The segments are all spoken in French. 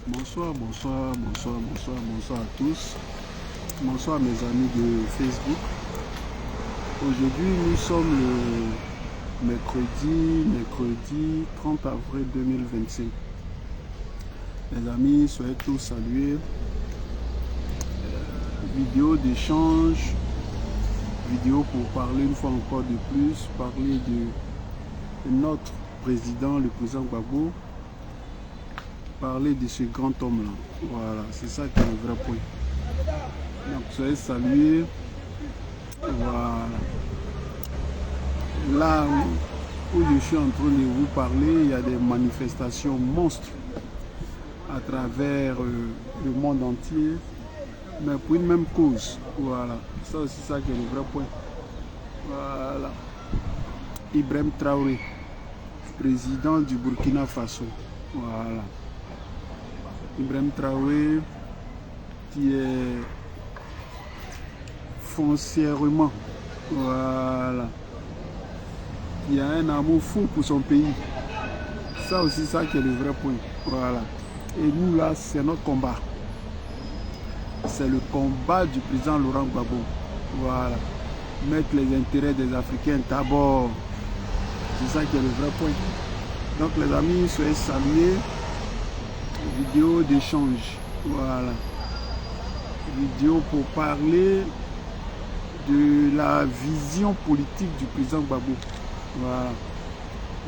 Bonsoir, bonsoir, bonsoir, bonsoir, bonsoir à tous. Bonsoir mes amis de Facebook. Aujourd'hui nous sommes le mercredi 30 avril 2025. Les amis, soyez tous salués. Vidéo d'échange, vidéo pour parler une fois encore de plus, parler de notre président, le président Gbagbo. Parler de ce grand homme-là. Voilà, c'est ça qui est le vrai point. Donc, soyez salués. Voilà. Là où je suis en train de vous parler, il y a des manifestations monstres à travers le monde entier, mais pour une même cause. Voilà. Ça aussi, ça qui est le vrai point. Voilà. Ibrahim Traoré, président du Burkina Faso. Voilà. Ibrahim Traoré qui est foncièrement, voilà, qui a un amour fou pour son pays. Ça aussi, ça qui est le vrai point. Voilà. Et nous là, c'est notre combat. C'est le combat du président Laurent Gbagbo. Voilà. Mettre les intérêts des Africains d'abord. C'est ça qui est le vrai point. Donc les amis, soyez salués. Vidéo d'échange, voilà, vidéo pour parler de la vision politique du président Gbagbo, voilà,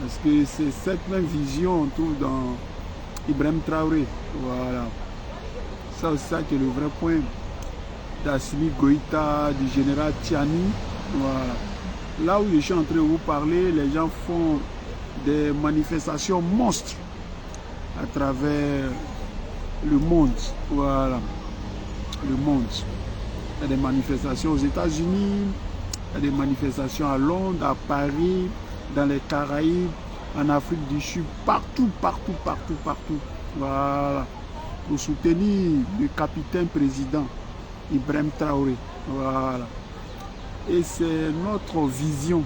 parce que c'est cette même vision on trouve dans Ibrahim Traoré, voilà, ça aussi ça qui est le vrai point, d'Assimi Goïta, du général Tiani, voilà, là où je suis en train de vous parler, les gens font des manifestations monstres à travers le monde, voilà, le monde. Il y a des manifestations aux États-Unis, il y a des manifestations à Londres, à Paris, dans les Caraïbes, en Afrique du Sud, partout, partout, partout, partout. Voilà, pour soutenir le capitaine président Ibrahim Traoré. Voilà. Et c'est notre vision,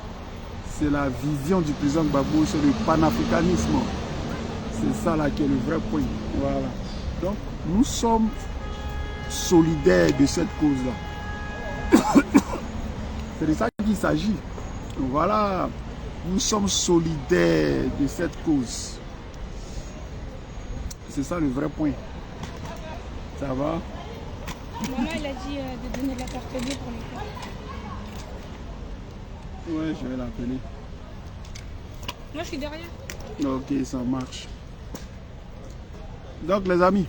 c'est la vision du président Gbagbo, c'est le panafricanisme. C'est ça là qui est le vrai point. Voilà. Donc, nous sommes solidaires de cette cause-là. C'est de ça qu'il s'agit. Voilà. Nous sommes solidaires de cette cause. C'est ça le vrai point. Ça va? Maman, elle a dit de donner la carte bleue pour les faire. Ouais, je vais l'appeler. Moi, je suis derrière. Ok, ça marche. Donc les amis,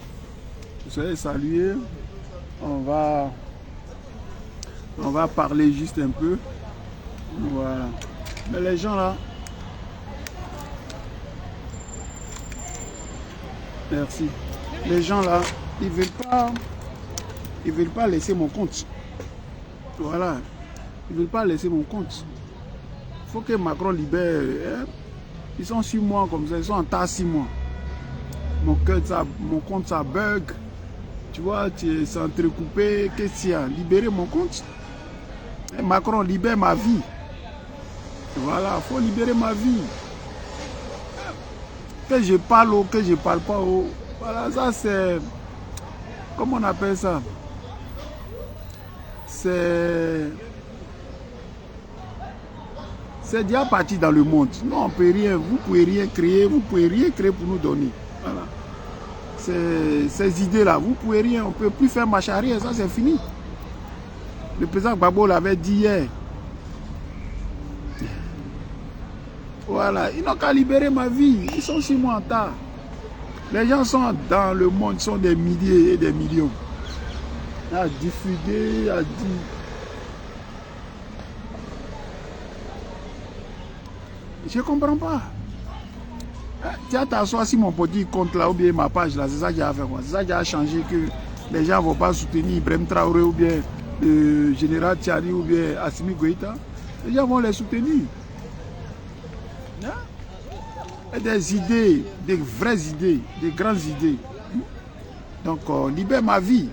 soyez salués. On va parler juste un peu. Voilà. Mais les gens là, merci. Les gens là, ils veulent pas laisser mon compte. Voilà. Ils veulent pas laisser mon compte. Il faut que Macron libère. Hein? Ils sont 6 mois comme ça, ils sont en tas 6 mois. Mon compte ça bug. Tu vois, c'est entrecoupé. Qu'est-ce qu'il y a? Libérer mon compte. Et Macron libère ma vie. Voilà, il faut libérer ma vie. Que je parle ou que je parle pas. Voilà, ça c'est... Comment on appelle ça? C'est déjà parti dans le monde. Non, on peut rien. Vous pouvez rien créer. Vous pouvez rien créer pour nous donner. Voilà. Ces idées-là, vous pouvez rien. On ne peut plus faire marche arrière. Ça, c'est fini. Le président Gbagbo l'avait dit hier. Voilà. Ils n'ont qu'à libérer ma vie. Ils sont 6 mois en retard. Les gens sont dans le monde, sont des milliers et des millions. À diffuser, à dire... Je ne comprends pas. Tu as t'asseoir si mon petit compte là ou bien ma page là, c'est ça qui a fait quoi? C'est ça qui a changé que les gens ne vont pas soutenir Ibrahim Traoré ou bien le général Tiani ou bien Assimi Goïta. Les gens vont les soutenir. Hein? Et des idées, des vraies idées, des grandes idées. Donc, libère ma vie.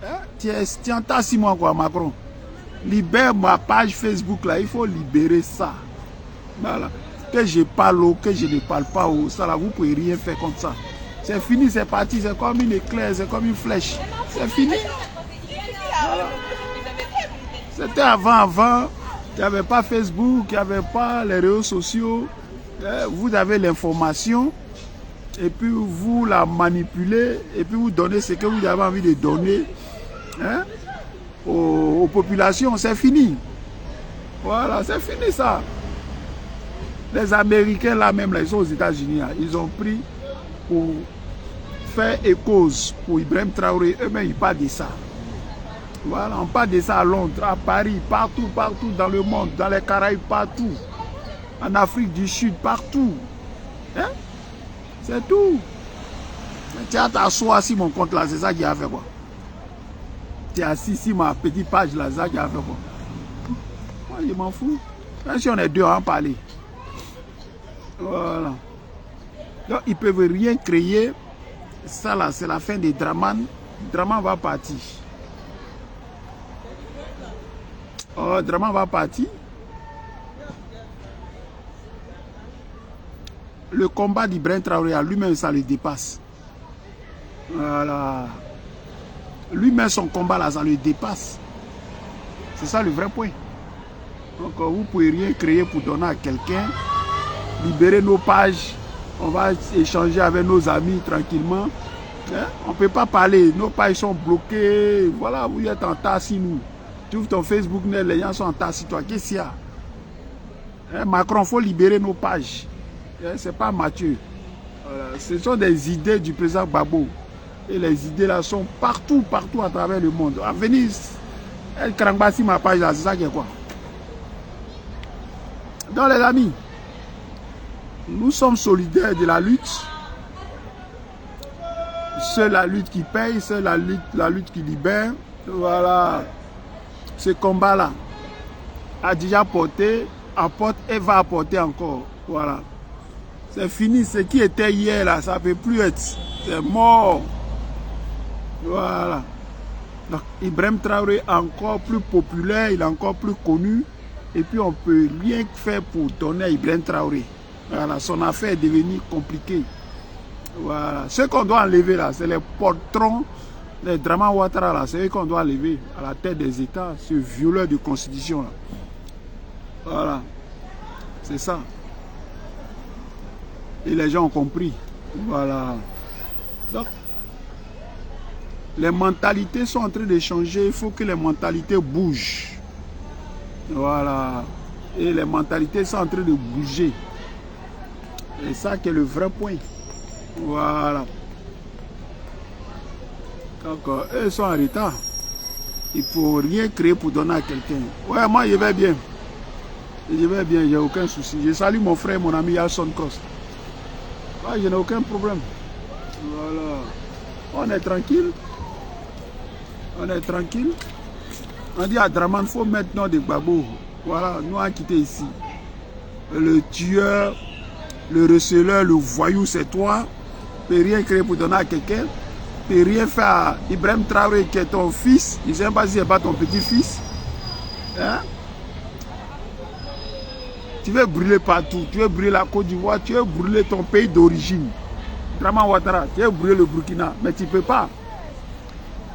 Hein? Tu en tas 6 mois quoi, Macron. Libère ma page Facebook là, il faut libérer ça. Voilà. Que je parle ou que je ne parle pas, ça là, vous ne pouvez rien faire comme ça. C'est fini, c'est parti, c'est comme une éclair, c'est comme une flèche. C'est fini. Voilà. C'était avant, il n'y avait pas Facebook, il n'y avait pas les réseaux sociaux. Vous avez l'information et puis vous la manipulez et puis vous donnez ce que vous avez envie de donner, hein, aux populations. C'est fini. Voilà, c'est fini ça. Les Américains là même, là, ils sont aux États-Unis, ils ont pris pour faire écause pour Ibrahim Traoré, eux-mêmes ils parlent de ça. Voilà, on parle de ça à Londres, à Paris, partout dans le monde, dans les Caraïbes, partout. En Afrique du Sud, partout. Hein? C'est tout. Tu as t'asseoir sur mon compte là, c'est ça qui a fait quoi. Tu es assis sur ma petite page là, c'est ça qui a fait quoi. Moi, je m'en fous. Même si on est deux à en parler. Voilà. Donc, ils ne peuvent rien créer. Ça là, c'est la fin des Draman. Draman va partir. Oh, Draman va partir. Le combat d'Ibrahim Traoré à lui-même, ça le dépasse. Voilà. Lui-même, son combat là, ça le dépasse. C'est ça le vrai point. Donc, vous ne pouvez rien créer pour donner à quelqu'un. Libérer nos pages. On va échanger avec nos amis tranquillement. Hein? On ne peut pas parler. Nos pages sont bloquées. Voilà, vous êtes en tas si nous. Tu ouvres ton Facebook, les gens sont en tas si toi. Qu'est-ce qu'il y a? Hein? Macron, il faut libérer nos pages. Ce n'est pas Mathieu. Voilà. Ce sont des idées du président Gbagbo. Et les idées là sont partout à travers le monde. À Venise, elle crangbassi ma page là, c'est ça qui est quoi? Donc les amis, nous sommes solidaires de la lutte. C'est la lutte qui paye, c'est la lutte qui libère. Voilà. Ce combat-là a déjà apporté, apporte et va apporter encore. Voilà. C'est fini. Ce qui était hier, là, ça ne peut plus être. C'est mort. Voilà. Donc, Ibrahim Traoré est encore plus populaire, il est encore plus connu. Et puis, on ne peut rien faire pour donner à Ibrahim Traoré. Voilà. Son affaire est devenue compliquée. Voilà. Ce qu'on doit enlever, là, c'est les patrons, les Draman Ouattara, là. C'est eux qu'on doit enlever à la tête des États, ce violeur de constitution, là. Voilà. C'est ça. Et les gens ont compris. Voilà. Donc, les mentalités sont en train de changer. Il faut que les mentalités bougent. Voilà. Et les mentalités sont en train de bouger. Et ça qui est le vrai point. Voilà. Donc, eux sont en retard. Il ne faut rien créer pour donner à quelqu'un. Ouais, moi, je vais bien. Je vais bien, j'ai aucun souci. Je salue mon frère, mon ami Alson Cost. Ah, je n'ai aucun problème. Voilà. On est tranquille. On est tranquille. On dit à Draman, il faut maintenant des Gbagbo. Voilà, nous on quitté ici. Le tueur, le receleur, le voyou, c'est toi. Tu ne peux rien créer pour donner à quelqu'un. Tu ne peux rien faire à Ibrahim Traoré qui est ton fils. Je ne sais même pas si ce n'est pas ton petit-fils. Hein? Tu veux brûler partout, tu veux brûler la Côte d'Ivoire, tu veux brûler ton pays d'origine. Draman Ouattara, tu veux brûler le Burkina, mais tu ne peux pas.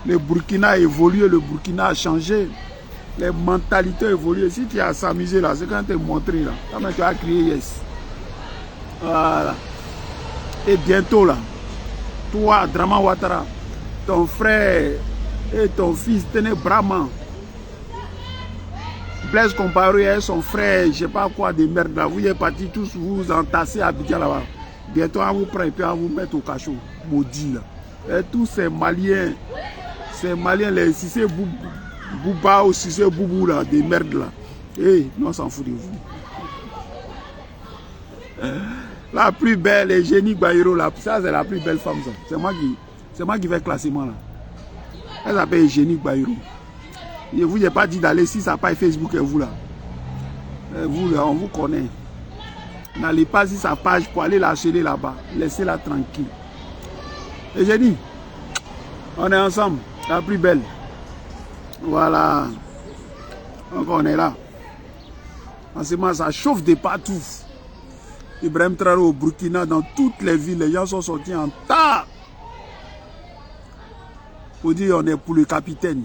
Le Burkina a évolué, le Burkina a changé. Les mentalités ont évolué. Si tu as s'amusé là, c'est quand tu es montré là. Quand tu as crié yes. Voilà. Et bientôt là, toi, Draman Ouattara, ton frère et ton fils, tenez Brahman. Blaise Compaoré et son frère, je ne sais pas quoi de merde là, vous êtes partis tous vous entasser à Abidjan là-bas. Bientôt on vous prend et puis on vous met au cachot, maudit là. Et tous ces Maliens, les Sissé Bouba ou Sissé Boubou là, des merdes là. Eh, nous on s'en fout de vous. La plus belle, Eugénie Baïro là, ça c'est la plus belle femme ça. C'est moi qui fais le classement là. Elle s'appelle Eugénie Baïro. Je vous ai pas dit d'aller si ça n'a pas Facebook et vous là. Vous là, on vous connaît. N'allez pas sur sa page pour aller la harceler là-bas. Laissez-la tranquille. Et j'ai dit, on est ensemble, la plus belle. Voilà. Donc on est là. En ce moment, ça chauffe de partout. Ibrahim Traoré au Burkina, dans toutes les villes, les gens sont sortis en tas. Pour dire on est pour le capitaine.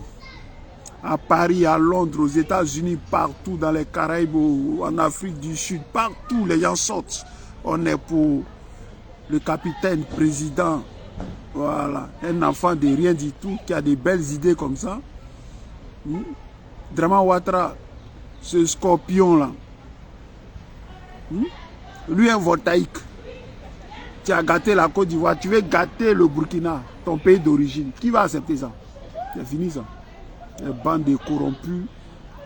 À Paris, à Londres, aux États-Unis, partout, dans les Caraïbes, en Afrique du Sud, partout, les gens sortent. On est pour le capitaine, président. Voilà, un enfant de rien du tout, qui a des belles idées comme ça. Draman Ouattara, ce scorpion-là. Lui, un voltaïque. Tu as gâté la Côte d'Ivoire, tu veux gâter le Burkina, ton pays d'origine. Qui va accepter ça? C'est fini ça. Les bandes de corrompus.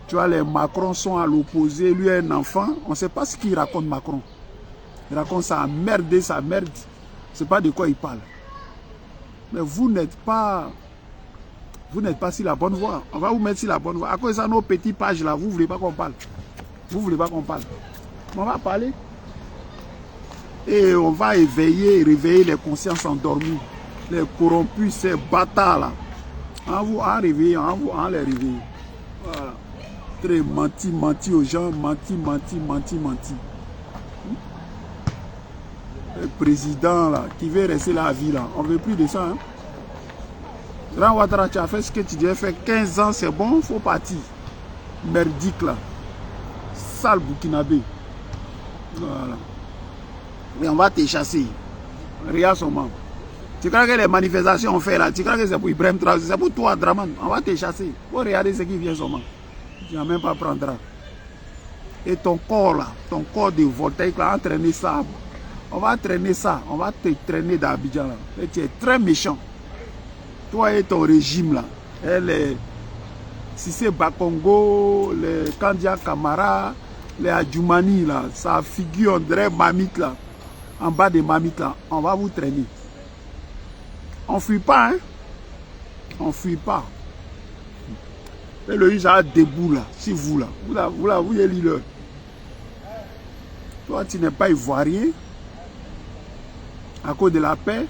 Tu vois, les Macron sont à l'opposé. Lui, un enfant. On ne sait pas ce qu'il raconte, Macron. Il raconte sa merde et sa merde. C'est pas de quoi il parle. Mais vous n'êtes pas sur la bonne voie. On va vous mettre sur la bonne voie. À cause de ça, nos petites pages là, vous ne voulez pas qu'on parle. Vous ne voulez pas qu'on parle. On va parler. Et on va réveiller les consciences endormies. Les corrompus, ces bâtards là. En réveillant, en les réveillant. Voilà. Très menti aux gens, menti. Le président là, qui veut rester la vie là, on ne veut plus de ça. Grand Ouattara, tu as fait ce que tu devais faire, 15 ans, c'est bon, il faut partir. Merdique là. Sale Burkinabé. Voilà. Et on va te chasser. Regarde son membre. Tu crois que les manifestations ont fait là, tu crois que c'est pour Ibrahim Traoré, c'est pour toi, Draman. On va te chasser. Il faut regarder ce qui vient son membre. Tu n'as même pas prendre. Et ton corps là, ton corps de voltaïque là, entraîner ça. On va traîner ça, on va te traîner dans Abidjan là. Et tu es très méchant. Toi et ton régime là. Si c'est Bakongo, les Kandia Kamara, les Adjoumani là, ça figure, on dirait Mamite là. En bas de Mamite là, on va vous traîner. On ne fuit pas, hein. On ne fuit pas. Et le juge a debout là, si vous là, vous êtes leader. Toi, tu n'es pas ivoirien. À cause de la paix,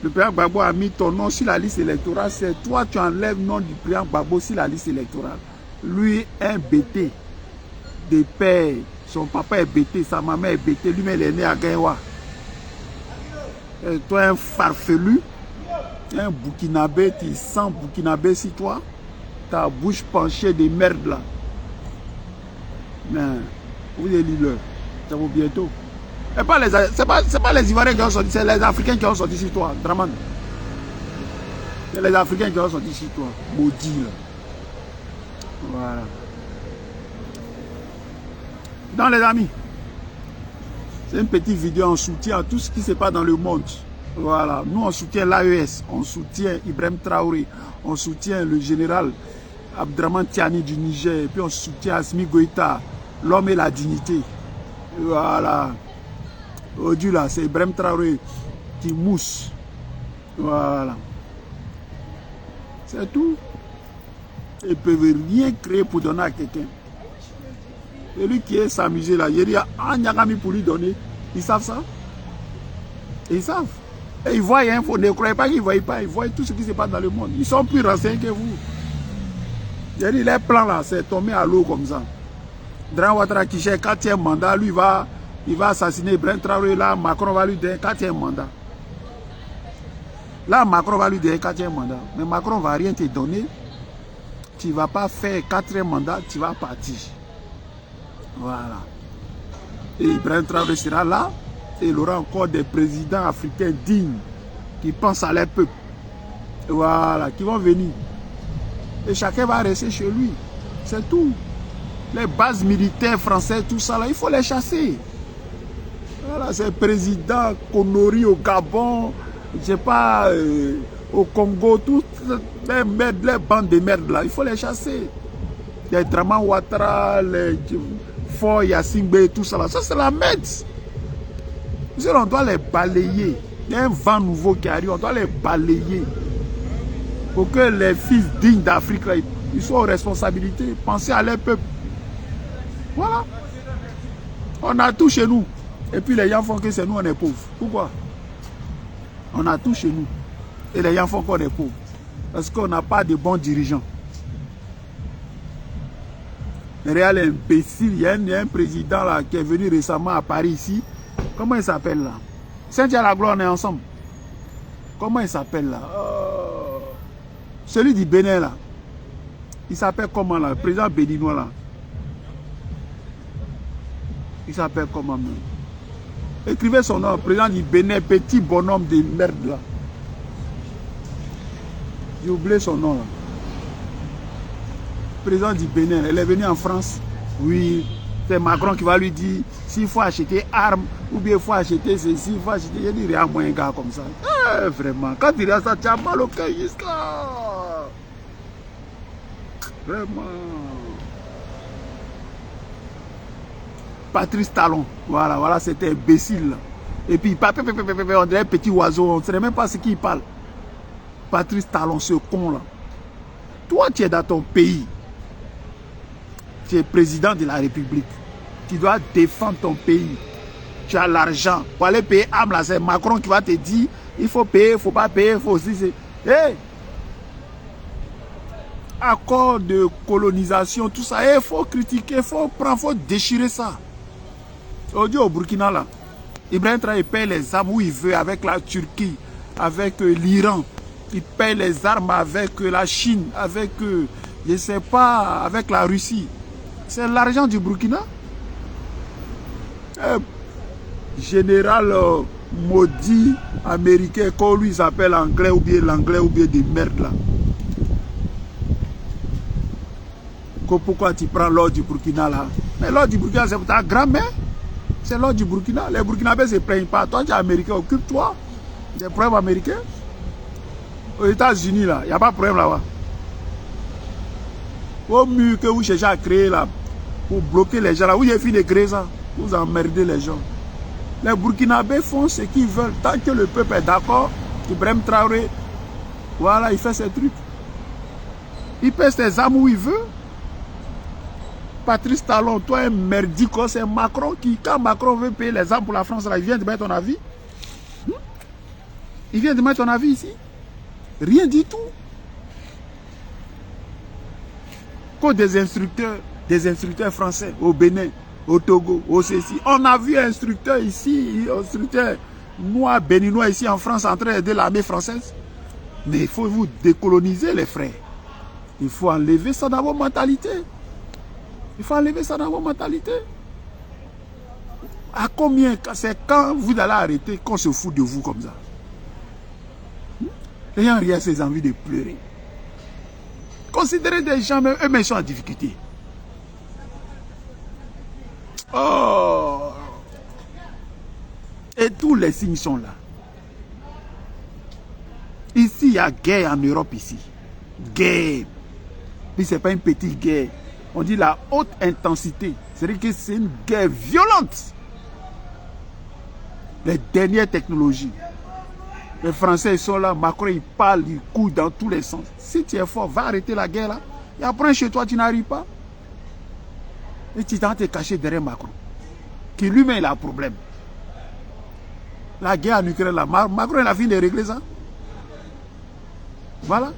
le président Gbagbo a mis ton nom sur la liste électorale. C'est toi, tu enlèves le nom du président Gbagbo sur la liste électorale. Lui, un bêté de père. Son papa est bêté, sa maman est bêté. Lui-même, il est né à Gaïwa. Toi, un farfelu, un Burkinabé, tu sens Burkinabé sur toi. Ta bouche penchée de merde là. Mais vous êtes leader. Ça va bientôt. Ce n'est pas les Ivoiriens qui ont sorti, c'est les Africains qui ont sorti sur toi, Draman. C'est les Africains qui ont sorti sur toi, maudit là. Voilà. Donc les amis, c'est une petite vidéo en soutien à tout ce qui se passe dans le monde. Voilà, nous on soutient l'AES, on soutient Ibrahim Traoré, on soutient le général Abdraman Tiani du Niger, et puis on soutient Assimi Goïta, l'homme et la dignité. Voilà. Aujourd'hui là, c'est Ibrahim Traoré qui mousse. Voilà. C'est tout. Ils ne peuvent rien créer pour donner à quelqu'un. Et lui qui est s'amuser là, il dit ah, Nyagami pour lui donner. Ils savent ça. Ils savent. Et ils voient, hein, ne croyez pas qu'ils ne voient pas, ils voient tout ce qui se passe dans le monde. Ils sont plus renseignés que vous. Il dit les plans là, c'est tombé à l'eau comme ça. Draman Ouattara qui cherche 4e mandat, lui il va assassiner Ibrahim Traoré, là Macron va lui donner 4e mandat. Là Macron va lui donner 4e mandat. Mais Macron ne va rien te donner. Tu ne vas pas faire 4e mandat, tu vas partir. Voilà. Et Ibrahim Traoré sera là. Et il aura encore des présidents africains dignes qui pensent à leur peuple. Voilà, qui vont venir. Et chacun va rester chez lui. C'est tout. Les bases militaires françaises, tout ça là, il faut les chasser. Voilà, c'est président Conori au Gabon, je sais pas, au Congo, toutes les bandes de merde là, il faut les chasser. Les Draman Ouattara, les Fort Yassingbe, tout ça là, ça c'est la merde. On doit les balayer. Il y a un vent nouveau qui arrive, on doit les balayer. Pour que les fils dignes d'Afrique, ils soient aux responsabilités, pensez à leur peuple. Voilà. On a tout chez nous. Et puis les gens font que c'est nous, on est pauvres. Pourquoi? On a tout chez nous. Et les gens font qu'on est pauvres. Parce qu'on n'a pas de bons dirigeants. réel imbécile. Il y a un président là qui est venu récemment à Paris ici. Comment il s'appelle là? Saint-Dié à la gloire, on est ensemble. Comment il s'appelle là? Celui du Bénin là. Il s'appelle comment là? Le président béninois là. Il s'appelle comment même? Écrivez son nom, président du Bénin, petit bonhomme de merde là. J'ai oublié son nom là. Président du Bénin, elle est venue en France. Oui, c'est Macron qui va lui dire s'il faut acheter armes ou bien il faut acheter ceci, il faut acheter. Il dit rien moins un gars comme ça. Vraiment, quand tu regardes ça, tu as mal au cœur, là. Vraiment. Patrice Talon, voilà, c'était imbécile là. Et puis, on dirait un petit oiseau, on ne sait même pas ce qu'il parle. Patrice Talon, ce con là. Toi, tu es dans ton pays. Tu es président de la République. Tu dois défendre ton pays. Tu as l'argent. Pour aller payer âme là, c'est Macron qui va te dire il faut payer, il ne faut pas payer, il faut aussi. Hey! Accord de colonisation, tout ça, il faut critiquer, il faut prendre, il faut déchirer ça. Aujourd'hui au Burkina là, Ibrahim Traoré paye les armes où il veut avec la Turquie, avec l'Iran. Il paye les armes avec la Chine, avec, je ne sais pas, avec la Russie. C'est l'argent du Burkina. Général maudit américain, qu'on lui s'appelle anglais ou bien de merde là. Pourquoi tu prends l'or du Burkina là? Mais l'or du Burkina c'est pour ta grand-mère. C'est l'or du Burkina. Les Burkinabés ne se plaignent pas. Toi tu es américain, occupe-toi des problèmes américains. Aux États-Unis là, il n'y a pas de problème là-bas. Au mieux que vous cherchez à créer là, pour bloquer les gens là, vous avez fini de créer ça, vous emmerdez les gens. Les Burkinabés font ce qu'ils veulent. Tant que le peuple est d'accord, Ibrahim Traoré, voilà, il fait ses trucs. Il pèse ses armes où il veut. Patrice Talon, toi un merdique, c'est Macron qui, quand Macron veut payer les armes pour la France, là, il vient de mettre ton avis. Il vient de mettre ton avis ici. Rien du tout. Quand des instructeurs français au Bénin, au Togo, au Céci. On a vu un instructeur ici, un instructeur noir béninois ici en France en train d'aider l'armée française. Mais il faut vous décoloniser les frères. Il faut enlever ça dans vos mentalités. Il faut enlever ça dans vos mentalités. À combien? C'est quand vous allez arrêter qu'on se fout de vous comme ça? Les gens ont ces envies de pleurer. Considérez des gens, eux-mêmes sont en difficulté. Oh! Et tous les signes sont là. Ici, il y a guerre en Europe ici. Guerre. Puis ce n'est pas une petite guerre. On dit la haute intensité. C'est-à-dire que c'est une guerre violente. Les dernières technologies. Les Français ils sont là, Macron il parle, il court dans tous les sens. Si tu es fort, va arrêter la guerre là. Et après chez toi, tu n'arrives pas. Et tu t'en te cacher derrière Macron. Qui lui-même il a un problème. La guerre en Ukraine là, Macron il a fini de régler ça. Voilà.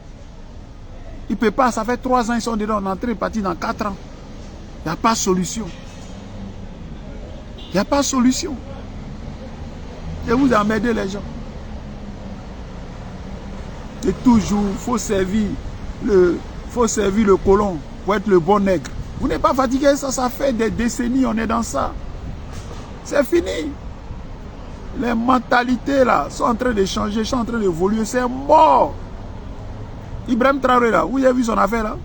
Il ne peut pas, ça fait 3 ans, ils sont dedans, on est en train de partir dans 4 ans. Il n'y a pas de solution. Il n'y a pas de solution. Et vous emmerdez les gens. Et toujours, il faut servir le colon pour être le bon nègre. Vous n'êtes pas fatigué, ça fait des décennies, on est dans ça. C'est fini. Les mentalités là sont en train de changer, sont en train d'évoluer, c'est mort. Ibrahim Traoré là, vous avez vu son affaire là?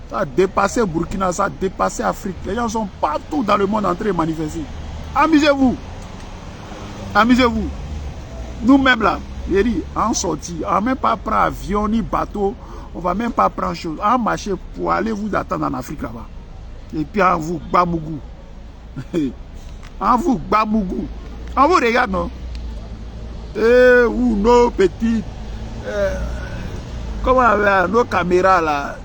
Ça a dépassé Burkina, ça a dépassé Afrique. Les gens sont partout dans le monde en train de manifester. Amusez-vous. Amusez-vous. Nous-mêmes là, j'ai dit, en sortie, on ne va même pas prendre avion ni bateau, on ne va même pas prendre chose. On marche pour aller vous attendre en Afrique là-bas. Et puis on vous bamougou. On vous bamougou. On vous regarde, non? Ou nos petites... comment avec nos caméras là,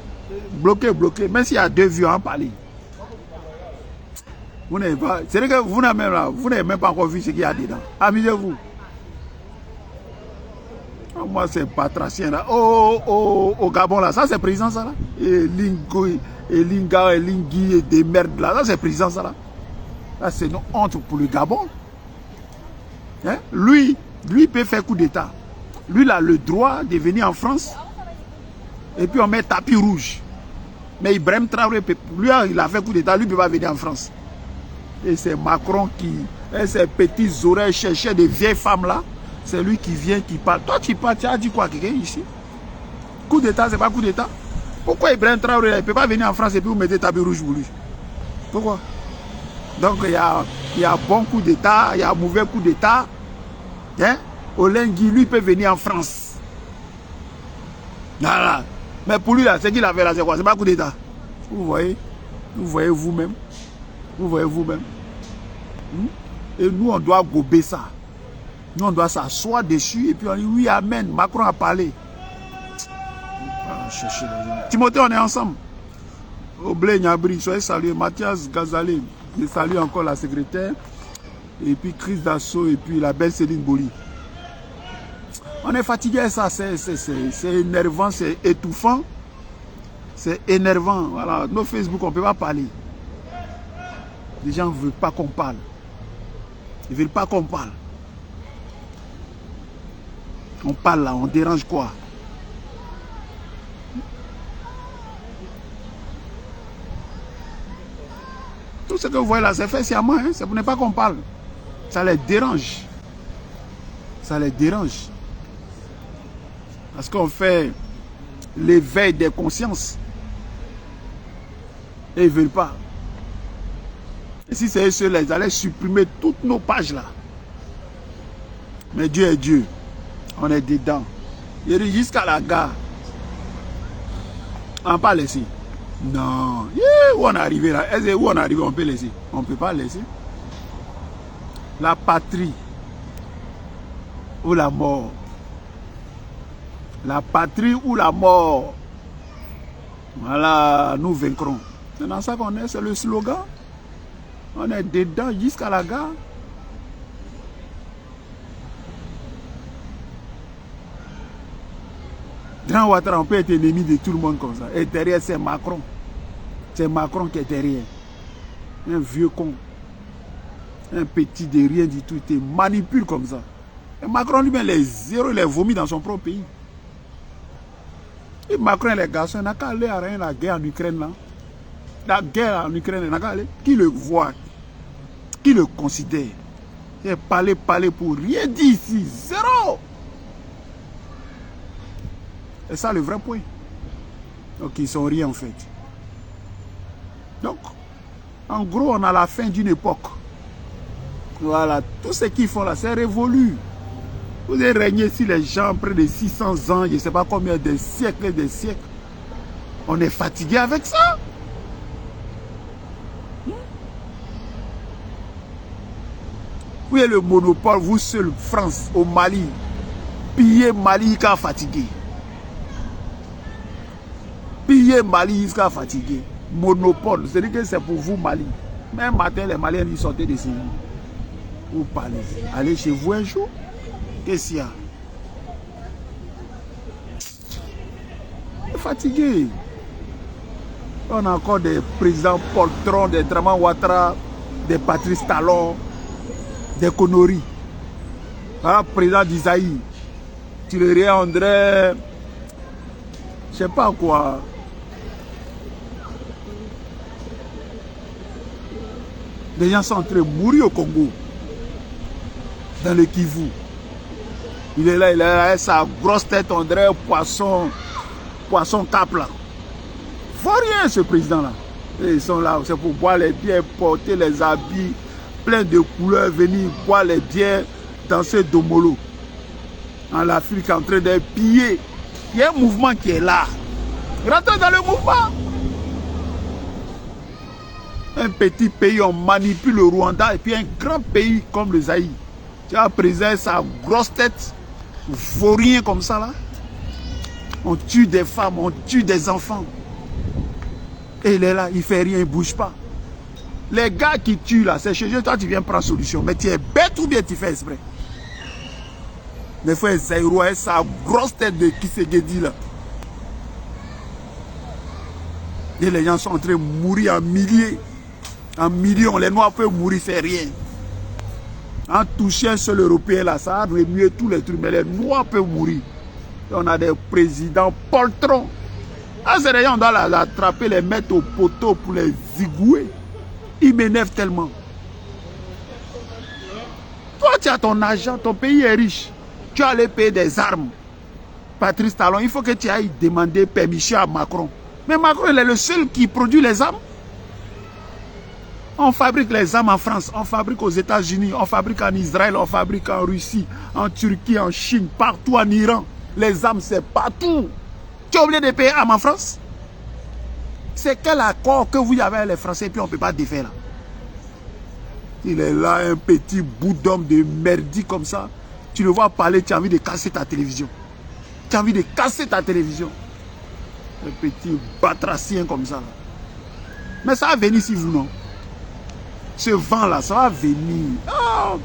bloquées. Même s'il y a 2 vues en parler. Vous n'avez pas... C'est vrai que vous n'avez même pas encore vu ce qu'il y a dedans. Amusez-vous. Moi, c'est batracien là. Au Gabon là, ça c'est président ça là. Et Lingo, et Linga, et Lingui, et des merdes là, ça c'est président ça là. Là, c'est une honte pour le Gabon. Hein? Lui peut faire coup d'état. Lui, il a le droit de venir en France. Et puis on met tapis rouge. Mais Ibrahim Traoré, lui, il a fait coup d'état, lui ne peut pas venir en France. Et c'est Macron qui, et ses petites oreilles cherchaient des vieilles femmes là. C'est lui qui vient, qui parle. Toi, tu parles, tu as dit quoi quelqu'un ici? Coup d'état, c'est pas coup d'état. Pourquoi Ibrahim Traoré ne peut pas venir en France et puis vous mettez tapis rouge pour lui? Pourquoi? Donc il y a bon coup d'état, il y a mauvais coup d'état. Hein? Olengui, lui, peut venir en France. Voilà. Mais pour lui, là, ce qu'il a fait là, c'est quoi? C'est pas coup d'état. Vous voyez vous-même. Vous voyez vous-même. Et nous, on doit gober ça. Nous, on doit s'asseoir dessus et puis on dit oui, amen. Macron a parlé. Timothée, on est ensemble. Oblé Nyabri, soyez salués. Mathias Gazalé, je salue encore la secrétaire. Et puis Chris Dassault et puis la belle Céline Boli. On est fatigué, ça, c'est énervant, c'est étouffant. C'est énervant. Voilà, nos Facebook, on ne peut pas parler. Les gens ne veulent pas qu'on parle. Ils ne veulent pas qu'on parle. On parle là, on dérange quoi? Tout ce que vous voyez là, c'est fait sciemment, hein? C'est pour ne pas qu'on parle. Ça les dérange. Ça les dérange. Parce qu'on fait l'éveil des consciences. Et ils ne veulent pas. Et si c'est eux seuls, ils allaient supprimer toutes nos pages là. Mais Dieu est Dieu. On est dedans. Il dit jusqu'à la gare. On ne peut pas laisser. Non. Où on est arrivé là? Est-ce où on est arrivé? On peut laisser. On ne peut pas laisser. La patrie ou la mort. La patrie ou la mort. Voilà, nous vaincrons. C'est dans ça qu'on est, c'est le slogan. On est dedans jusqu'à la gare. Grand Ouattara, on peut être ennemi de tout le monde comme ça. Et derrière, c'est Macron. C'est Macron qui est derrière. Un vieux con. Un petit de rien du tout. Il te manipule comme ça. Et Macron lui-même, les zéros, il les vomit dans son propre pays. Et Macron et les garçons, il n'a qu'à aller à rien la guerre en Ukraine là. La guerre en Ukraine, il n'a qu'à aller. Qui le voit? Qui le considère? Il parler pour rien dire ici. Zéro! C'est ça le vrai point. Donc ils sont rien en fait. Donc, en gros, on a la fin d'une époque. Voilà, tout ce qu'ils font là, c'est révolu. Vous avez régné ici les gens près de 600 ans, je ne sais pas combien, des siècles et des siècles. On est fatigué avec ça. Où est le monopole, vous seul, France, au Mali? Piller Mali jusqu'à fatigué. Piller Mali jusqu'à fatigué. Monopole, c'est-à-dire que c'est pour vous Mali. Même matin, les Maliens, ils sortaient de chez vous. Vous parlez. Allez chez vous un jour. Qu'est-ce qu'il y a? Fatigué. On a encore des présidents poltrons, des Draman Ouattara, des Patrice Talon, des conneries. Voilà, président d'Isaïe. Thierry André, je sais pas quoi. Les gens sont en train de mourir au Congo. Dans le Kivu. Il est là, il a sa grosse tête, on dirait poisson cap là. Faut rien ce président là. Et ils sont là, c'est pour boire les bières, porter les habits pleins de couleurs, venir boire les bières, danser domolo. En l'Afrique en train de piller. Il y a un mouvement qui est là. Rentrez dans le mouvement. Un petit pays, on manipule le Rwanda et puis un grand pays comme le Zaïre. Tu as présenté sa grosse tête, vaurien comme ça là. On tue des femmes, on tue des enfants. Et il est là, il ne fait rien, il ne bouge pas. Les gars qui tuent là, c'est chez eux, toi tu viens prendre solution. Mais tu es bête ou bien tu fais exprès? Les frères Zaïro et sa grosse tête de Kisegedi là. Et les gens sont en train de mourir en milliers. En millions. Les Noirs peuvent mourir, c'est rien. En touchant un seul Européen là, ça a remué tous les trucs. Mais les Noirs peuvent mourir. Et on a des présidents poltrons. Ah, c'est des gens, on doit l'attraper, les mettre au poteau pour les zigouer. Ils m'énervent tellement. Toi, tu as ton argent, ton pays est riche. Tu as allé payer des armes. Patrice Talon, il faut que tu ailles demander permission à Macron. Mais Macron, il est le seul qui produit les armes. On fabrique les armes en France, on fabrique aux États-Unis, on fabrique en Israël, on fabrique en Russie, en Turquie, en Chine, partout en Iran. Les armes, c'est partout. Tu es obligé de payer armes en France? C'est quel accord que vous avez avec les Français et puis on ne peut pas défaire là? Il est là, un petit bout d'homme de merdi comme ça. Tu le vois parler, tu as envie de casser ta télévision. Tu as envie de casser ta télévision. Un petit batracien comme ça. Là. Mais ça va venir si vous non. Ce vent là, ça va venir. Oh.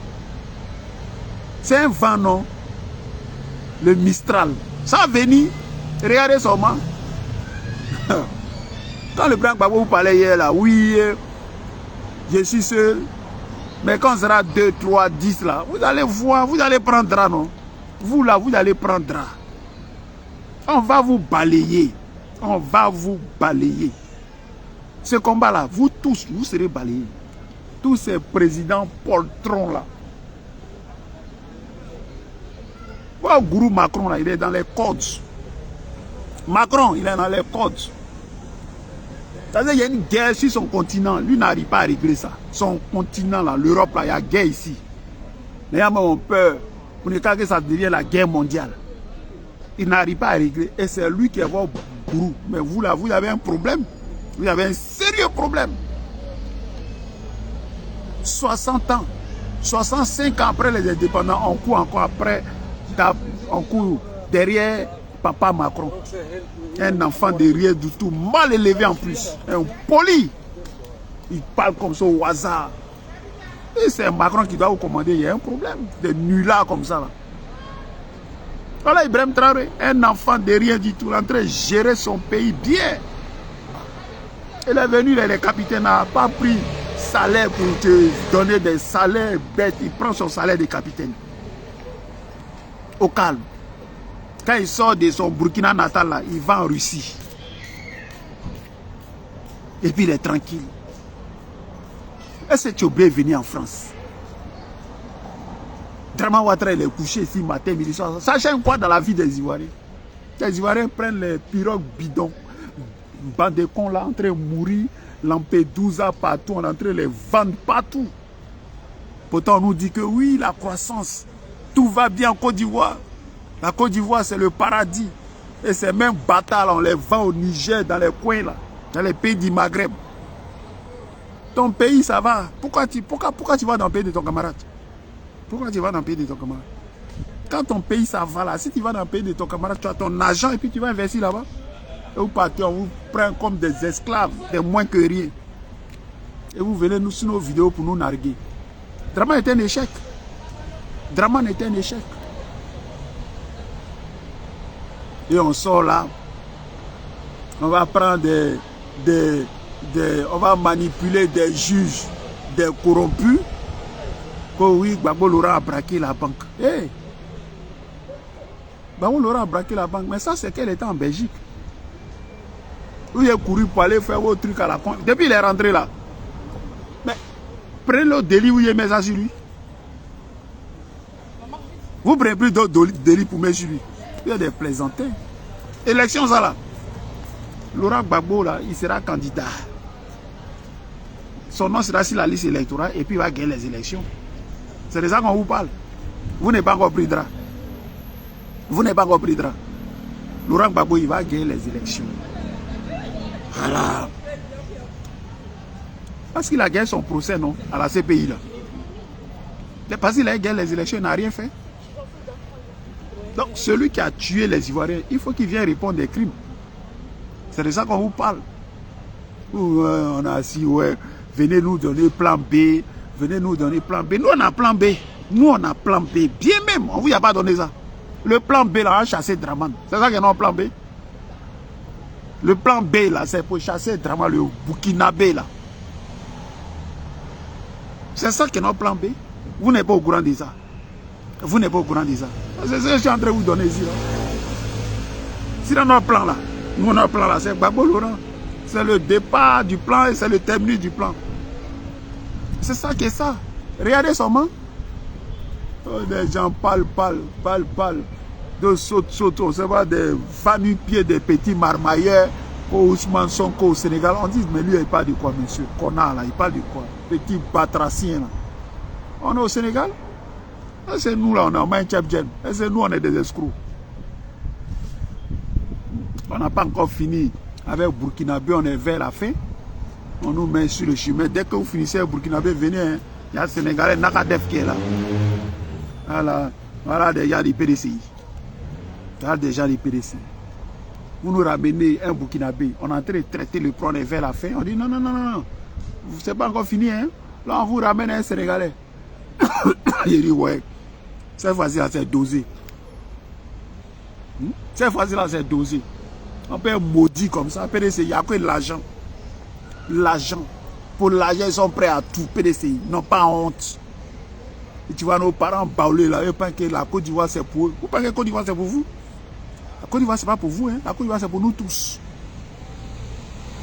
C'est un vent non. Le Mistral. Ça va venir. Regardez seulement. Quand le Branque Babo vous parlait hier là, oui, je suis seul. Mais quand on sera 2, 3, 10 là, vous allez voir, vous allez prendre drap, non? Vous là, vous allez prendre drap. On va vous balayer. On va vous balayer. Ce combat là, vous tous, vous serez balayés. Tous ces présidents poltrons là. Voilà, le gourou Macron là, il est dans les codes. Macron, il est dans les codes. C'est-à-dire qu'il y a une guerre sur son continent. Lui n'arrive pas à régler ça. Son continent, là, l'Europe, là, il y a guerre ici. Les gens ont peur pour ne pas que ça devienne la guerre mondiale. Il n'arrive pas à régler. Et c'est lui qui est votre gourou. Mais vous, là, vous avez un problème. Vous avez un sérieux problème. 60 ans, 65 ans après les indépendants, on court encore après, on court derrière papa Macron. Un enfant de rien du tout, mal élevé en plus, un poli. Il parle comme ça au hasard. Et c'est Macron qui doit vous commander, il y a un problème. Des nullards comme ça. Là. Voilà Ibrahim Traoré, un enfant de rien du tout, en train de gérer son pays bien. Il est venu, les capitaines n'ont pas pris salaire pour te donner des salaires bêtes. Il prend son salaire de capitaine. Au calme. Quand il sort de son Burkina natal, là, il va en Russie. Et puis il est tranquille. Est-ce que tu es obligé de venir en France? Drama Ouattara, il est couché ici matin, midi, soir. Ça change quoi dans la vie des Ivoiriens? Les Ivoiriens prennent les pirogues bidons. Bande de cons là, en train de mourir. Lampedusa partout, on est en train de les vendre partout. Pourtant, on nous dit que oui, la croissance, tout va bien en Côte d'Ivoire. La Côte d'Ivoire, c'est le paradis. Et ces mêmes bâtards, on les vend au Niger, dans les coins, là, dans les pays du Maghreb. Ton pays, ça va. Pourquoi tu vas dans le pays de ton camarade? Pourquoi tu vas dans le pays de ton camarade? Quand ton pays, ça va là, si tu vas dans le pays de ton camarade, tu as ton argent et puis tu vas investir là-bas. Et vous partez, on vous prend comme des esclaves, des moins que rien. Et vous venez nous sur nos vidéos pour nous narguer. Drama est un échec. Drama est un échec. Et on sort là. On va prendre on va manipuler des juges, des corrompus. Que oui, Gbagbo Laurent a braqué la banque. Hey! Gbagbo Laurent a braqué la banque. Mais ça, c'est qu'elle était en Belgique. Où il est couru pour aller faire vos trucs à la con. Depuis il est rentré là. Mais prenez le délit où il met ça sur lui. Vous prenez plus d'autres délits pour mettre sur lui. Il y a des plaisantins. Élection ça là. Laurent Gbagbo là, il sera candidat. Son nom sera sur la liste électorale et puis il va gagner les élections. C'est de ça qu'on vous parle. Vous n'avez pas encore pris drap. Vous n'avez pas encore pris drap. Laurent Gbagbo, il va gagner les élections. Voilà. Parce qu'il a gagné son procès, non, à la CPI là. Parce qu'il a gagné les élections, il n'a rien fait. Donc celui qui a tué les Ivoiriens, il faut qu'il vienne répondre des crimes. C'est de ça qu'on vous parle. On a assis, ouais, venez nous donner plan B, venez nous donner plan B. Nous on a plan B. Nous on a plan B. Bien même, on ne vous a pas donné ça. Le plan B, là, a chassé Draman. C'est ça qu'il y a dans le plan B. Le plan B, là, c'est pour chasser Draman, le Burkinabé, là. C'est ça qui est notre plan B. Vous n'êtes pas au courant de ça. Vous n'êtes pas au courant de ça. C'est ce que je suis en train de vous donner ici. Si dans notre plan là, nous notre plan là, c'est Gbagbo Laurent. C'est le départ du plan et c'est le terminus du plan. C'est ça qui est ça. Regardez seulement. Oh, des gens parlent. De saute. C'est pas des va-nu-pieds, des petits marmailleurs. Ousmane Sonko au Sénégal. On dit, mais lui, il parle de quoi, monsieur? Connard là, il parle de quoi? Petit batracien là. On est au Sénégal. C'est nous là, on est en Maïntchapdjen. C'est nous, on est des escrocs. On n'a pas encore fini avec Burkinabé, on est vers la fin. On nous met sur le chemin. Dès que vous finissez Burkinabé, venez. Hein. Il y a le Sénégalais Nakadef qui est là. Voilà des gens du PDCI. Voilà des gens du PDCI. Vous nous ramenez un Burkinabé. On est en train de traiter le plan, on est vers la fin. On dit non. C'est pas encore fini. Hein. Là, on vous ramène un Sénégalais. Il dit ouais. Cette fois-ci, c'est dosé. Cette fois-ci, c'est dosé. On peut être maudit comme ça. PDCI, il n'y a que l'argent. L'argent. Pour l'argent, ils sont prêts à tout. PDCI, n'ont pas honte. Et tu vois nos parents baouler là. Ils pensent que la Côte d'Ivoire, c'est pour eux. Vous pensez que la Côte d'Ivoire, c'est pour vous? La Côte d'Ivoire, ce n'est pas pour vous. Hein. La Côte d'Ivoire, c'est pour nous tous.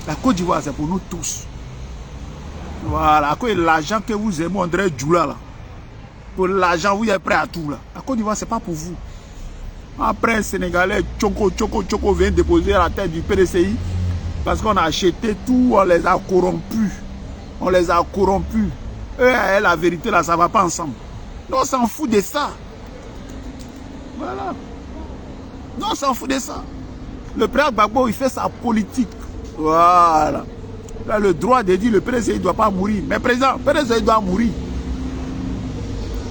La Côte d'Ivoire, c'est pour nous tous. Voilà. À cause de l'argent que vous aimez, André Djoula là. Pour l'argent, vous êtes prêts à tout là. La Côte d'Ivoire, ce n'est pas pour vous. Après, un Sénégalais, Tchoko vient déposer à la tête du PDCI parce qu'on a acheté tout, on les a corrompus. On les a corrompus. Eux et la vérité, là, ça ne va pas ensemble. Nous, on s'en fout de ça. Voilà. Nous, on s'en fout de ça. Le président Gbagbo, il fait sa politique. Voilà. Là, le droit de dire le PDCI ne doit pas mourir. Mais président, le PDCI doit mourir.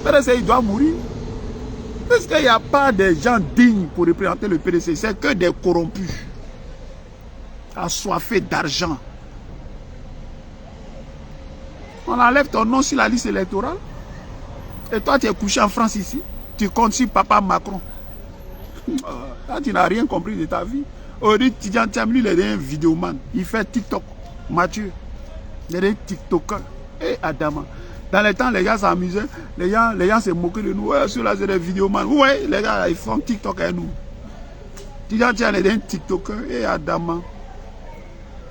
Le PDCI doit mourir. Parce qu'il n'y a pas de gens dignes pour représenter le PDCI. C'est que des corrompus. Assoiffés d'argent. On enlève ton nom sur la liste électorale. Et toi, tu es couché en France ici. Tu comptes sur papa Macron. Là, tu n'as rien compris de ta vie. Aujourd'hui, Tidjane Thiam, lui, il est un vidéoman. Il fait TikTok. Mathieu. Il est un TikToker. Et Adama. Dans les temps, les gars s'amusaient. Les gens se moquaient de nous. Ouais, ceux-là, c'est des vidéomans. Ouais, les gars, ils font TikTok avec nous. Tidjane Thiam est un TikToker. Et Adama.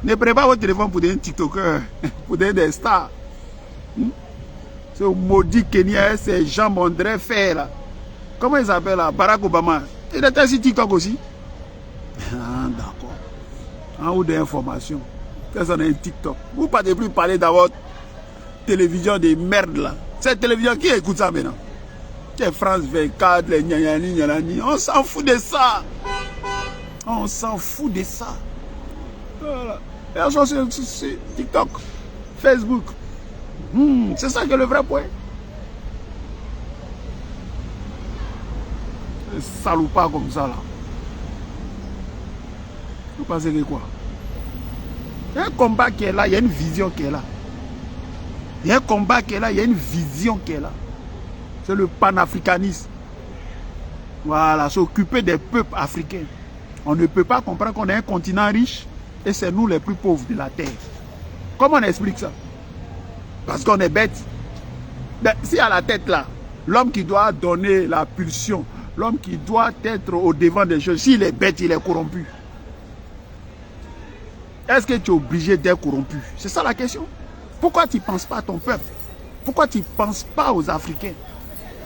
Ne prenez pas votre téléphone pour des TikTokers. Pour des stars. Ce maudit Kenya, ces Jean Mondré fait là. Comment il s'appelle là? Barack Obama. Il était sur TikTok aussi. Ah, d'accord. En haut d'informations. Qu'est-ce qu'on a un TikTok? Vous ne partez plus parler dans votre télévision de merde là. Cette télévision, qui écoute ça maintenant? C'est France 24, les gnagnani. On s'en fout de ça. On s'en fout de ça. Voilà. Et la chose, c'est TikTok, Facebook. C'est ça qui est le vrai point. Salopard comme ça là. Vous pensez que quoi? Il y a un combat qui est là, il y a une vision qui est là. Il y a un combat qui est là, il y a une vision qui est là. C'est le panafricanisme. Voilà, s'occuper des peuples africains. On ne peut pas comprendre qu'on est un continent riche et c'est nous les plus pauvres de la terre. Comment on explique ça? Parce qu'on est bête. Si à la tête là, l'homme qui doit donner la pulsion, l'homme qui doit être au devant des choses, s'il est bête, il est corrompu. Est-ce que tu es obligé d'être corrompu? C'est ça la question. Pourquoi tu ne penses pas à ton peuple? Pourquoi tu ne penses pas aux Africains?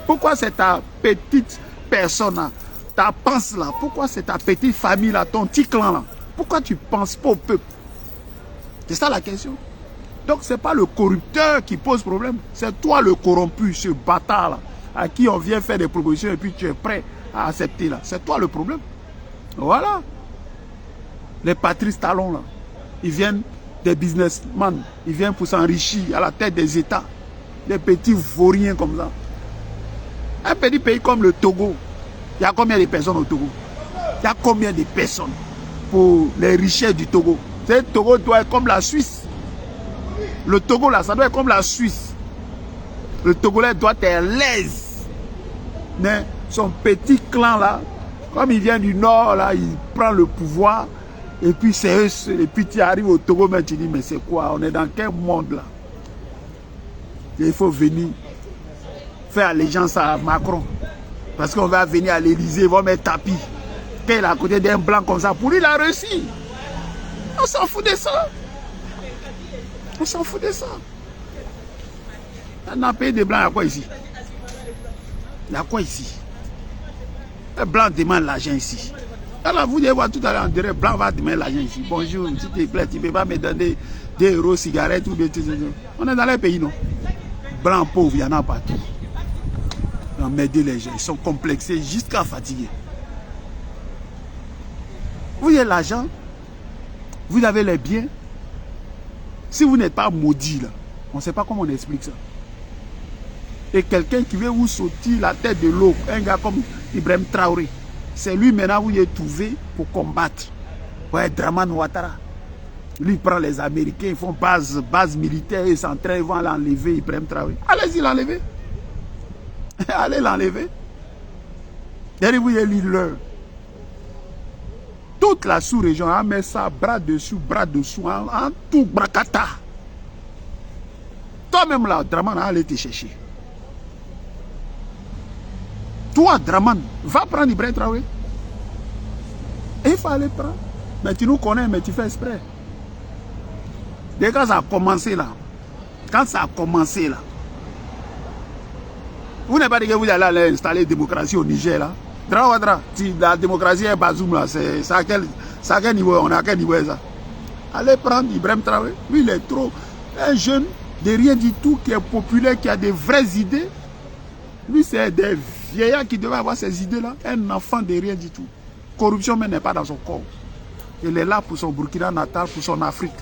Pourquoi c'est ta petite personne là, ta pense là? Pourquoi c'est ta petite famille là, ton petit clan là? Pourquoi tu ne penses pas au peuple? C'est ça la question. Donc ce n'est pas le corrupteur qui pose problème. C'est toi le corrompu, ce bâtard là, à qui on vient faire des propositions et puis tu es prêt à accepter là. C'est toi le problème. Voilà. Les Patrice Talon là, ils viennent des businessmen, ils viennent pour s'enrichir à la tête des États. Des petits vauriens comme ça. Un petit pays comme le Togo, il y a combien de personnes au Togo? Il y a combien de personnes pour les richesses du Togo? Le Togo doit être comme la Suisse. Le Togo là, ça doit être comme la Suisse. Le Togolais doit être à l'aise. Mais son petit clan là, Comme il vient du nord, là, il prend le pouvoir. Et puis c'est eux seuls. Et puis tu arrives au Togo, mais tu dis, mais c'est quoi? On est dans quel monde là? Et il faut venir faire allégeance à Macron. Parce qu'on va venir à l'Élysée, ils vont mettre tapis. Quand il est à côté d'un blanc comme ça, pour lui, il a réussi. On s'en fout de ça. On s'en fout de ça. Dans le pays des blancs, il y a quoi ici? Il y a quoi ici? Les blancs demandent l'argent ici. Alors vous devez voir tout à l'heure, on dirait blanc va demander l'argent ici. Bonjour, s'il te plaît, tu ne peux pas me donner des euros, cigarettes ou des trucs. On est dans les pays, non? Blancs pauvres, il y en a partout. On m'aide les gens, ils sont complexés jusqu'à fatiguer. Vous avez l'argent, vous avez les biens. Si vous n'êtes pas maudit, là, on ne sait pas comment on explique ça. Et quelqu'un qui veut vous sortir la tête de l'eau, un gars comme Ibrahim Traoré, c'est lui maintenant vous y est trouvé pour combattre. Ouais, Dramane Ouattara. Lui prend les Américains, ils font base militaire, ils s'entraînent, ils vont l'enlever, Ibrahim Traoré. Allez-y l'enlever. Allez l'enlever. Derrière vous, il y a l'île. Toute la sous-région a mis ça bras dessous, en tout bracata. Toi-même là, Dramane, allez te chercher. Toi, Dramane, va prendre Ibrahim Traoré. Et il faut aller prendre. Mais tu nous connais, mais tu fais exprès. Dès que ça a commencé là, vous n'avez pas dit que vous allez installer la démocratie au Niger là. Si la démocratie est Bazoum là, c'est à quel niveau? On est à quel niveau ça? Allez prendre Ibrahim Traoré. Lui, il est trop. Un jeune de rien du tout, qui est populaire, qui a des vraies idées. Lui, c'est des vieillards qui devaient avoir ces idées-là. Un enfant de rien du tout. Corruption même n'est pas dans son corps. Il est là pour son Burkina natal, pour son Afrique.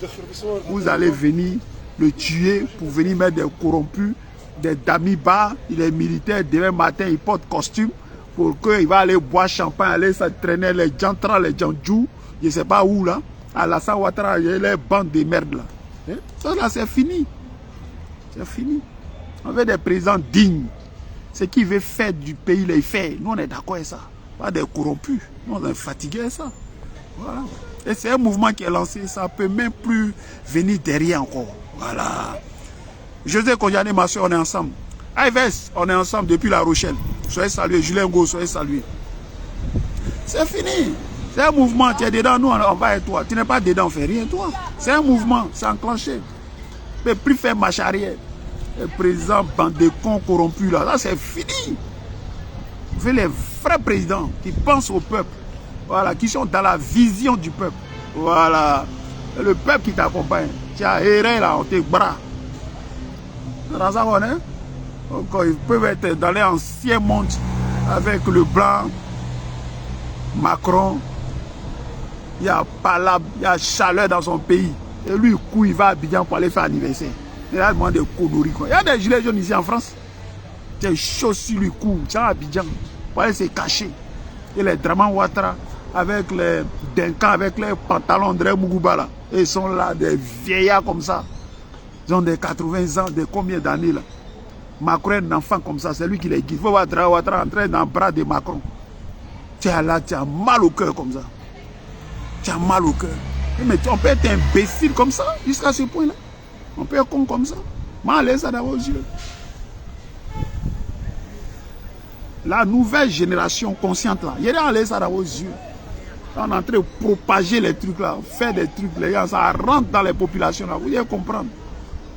Vous allez venir le tuer pour venir mettre des corrompus, des damiba. Il est militaire. Demain matin, il porte costume pour qu'il va aller boire champagne, aller s'entraîner les Jantra, les Janjou. Je ne sais pas où là. À Alassane Ouattara, il y a les bandes de merde là. Ça là, c'est fini. C'est fini. On veut des présidents dignes. Ce qu'il veut faire du pays, il fait. Nous, on est d'accord avec ça. Pas des corrompus. Nous, on est fatigués avec ça. Voilà. Et c'est un mouvement qui est lancé. Ça ne peut même plus venir derrière encore. Voilà. José Kodiané, ma soeur, on est ensemble. AFS, on est ensemble depuis La Rochelle. Soyez salués. Julien Ngo, soyez salués. C'est fini. C'est un mouvement. Tu es dedans, nous, on va avec toi. Tu n'es pas dedans, on ne fait rien, toi. C'est un mouvement. C'est enclenché. Mais plus faire marche arrière. Le président bande de cons corrompus là, là c'est fini. Vous faites les vrais présidents qui pensent au peuple, voilà, qui sont dans la vision du peuple. Voilà. Et le peuple qui t'accompagne. Tu as erré là, on te bras. Dans ça, on est. Donc, ils peuvent être dans l'ancien monde avec le blanc, Macron. Il y a palabre, il y a chaleur dans son pays. Et lui, il va à Abidjan pour aller faire anniversaire. Il a demandé des conneries. Il y a des gilets jaunes ici en France. Des choses sur le cou. C'est à Abidjan. Pour aller se cacher. Et les Dramane Ouattara avec les Denka, avec les pantalons André Mougouba là. Et ils sont là, des vieillards comme ça. Ils ont des 80 ans, de combien d'années là. Macron est un enfant comme ça, c'est lui qui les guide. Il faut voir Dramane Ouattara entrer dans le bras de Macron. Tu as là, tu as mal au cœur comme ça. Tu as mal au cœur. Mais on peut être imbécile comme ça, jusqu'à ce point-là. On peut être con comme ça. Mal laisse ça dans vos yeux. La nouvelle génération consciente là, il y a laisse ça dans vos yeux. On est en train de propager les trucs là, faire des trucs, les gens, ça rentre dans les populations là. Vous devez comprendre.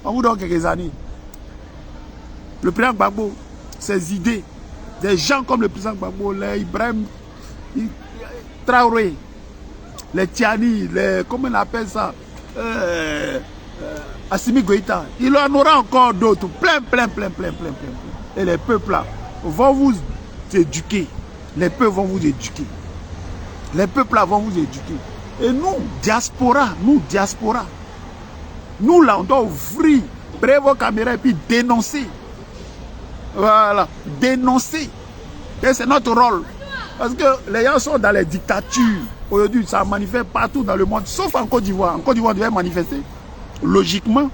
On vous donne quelques années. Le président Gbagbo, ses idées, des gens comme le président Gbagbo, les Ibrahim Traoré, les Tiani, les, comment on appelle ça, Assimi Goïta, il en aura encore d'autres, plein. Et les peuples là vont vous éduquer. Les peuples vont vous éduquer. Les peuples là vont vous éduquer. Et nous, diaspora, nous là, on doit ouvrir, prendre vos caméras et puis dénoncer. Voilà, dénoncer. Et c'est notre rôle. Parce que les gens sont dans les dictatures. Aujourd'hui, ça manifeste partout dans le monde, sauf en Côte d'Ivoire. En Côte d'Ivoire, on devait manifester. Logiquement.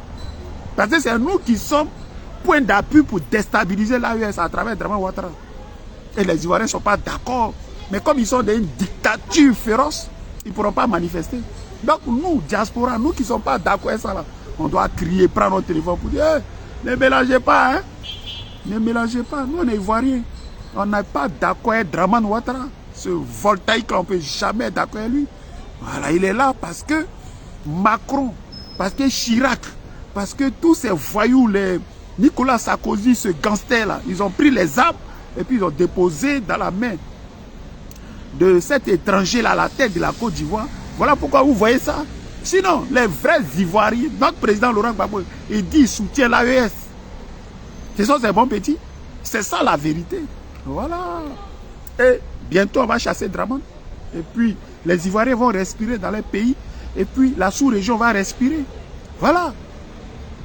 Parce que c'est nous qui sommes point d'appui pour déstabiliser l'AES à travers Dramane Ouattara. Et les Ivoiriens ne sont pas d'accord. Mais comme ils sont dans une dictature féroce, ils ne pourront pas manifester. Donc nous, diaspora, nous qui ne sommes pas d'accord avec ça, là, on doit crier, prendre notre téléphone pour dire hey, ne mélangez pas, hein. Ne mélangez pas. Nous, on est Ivoiriens. On n'est pas d'accord avec Dramane Ouattara. Ce voltaïque, on ne peut jamais être d'accord avec lui. Voilà, il est là parce que Macron, parce que Chirac, parce que tous ces voyous, les Nicolas Sarkozy, ce gangster-là, ils ont pris les armes et puis ils ont déposé dans la main de cet étranger-là à la tête de la Côte d'Ivoire. Voilà pourquoi vous voyez ça. Sinon, les vrais Ivoiriens, notre président Laurent Gbagbo, il dit il soutient l'AES. Ce sont ces bons petits. C'est ça la vérité. Voilà. Et bientôt, on va chasser Dramane. Et puis, les Ivoiriens vont respirer dans leur pays. Et puis, la sous-région va respirer. Voilà.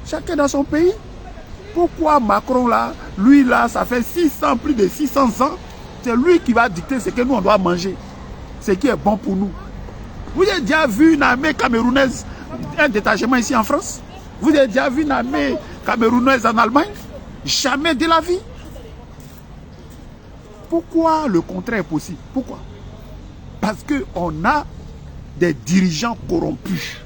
Chacun dans son pays. Pourquoi Macron, là, lui, là, ça fait plus de 600 ans, c'est lui qui va dicter ce que nous, on doit manger. Ce qui est bon pour nous. Vous avez déjà vu une armée camerounaise, un détachement ici en France? Vous avez déjà vu une armée camerounaise en Allemagne? Jamais de la vie. Pourquoi le contraire est possible? Pourquoi? Parce qu'on a des dirigeants corrompus.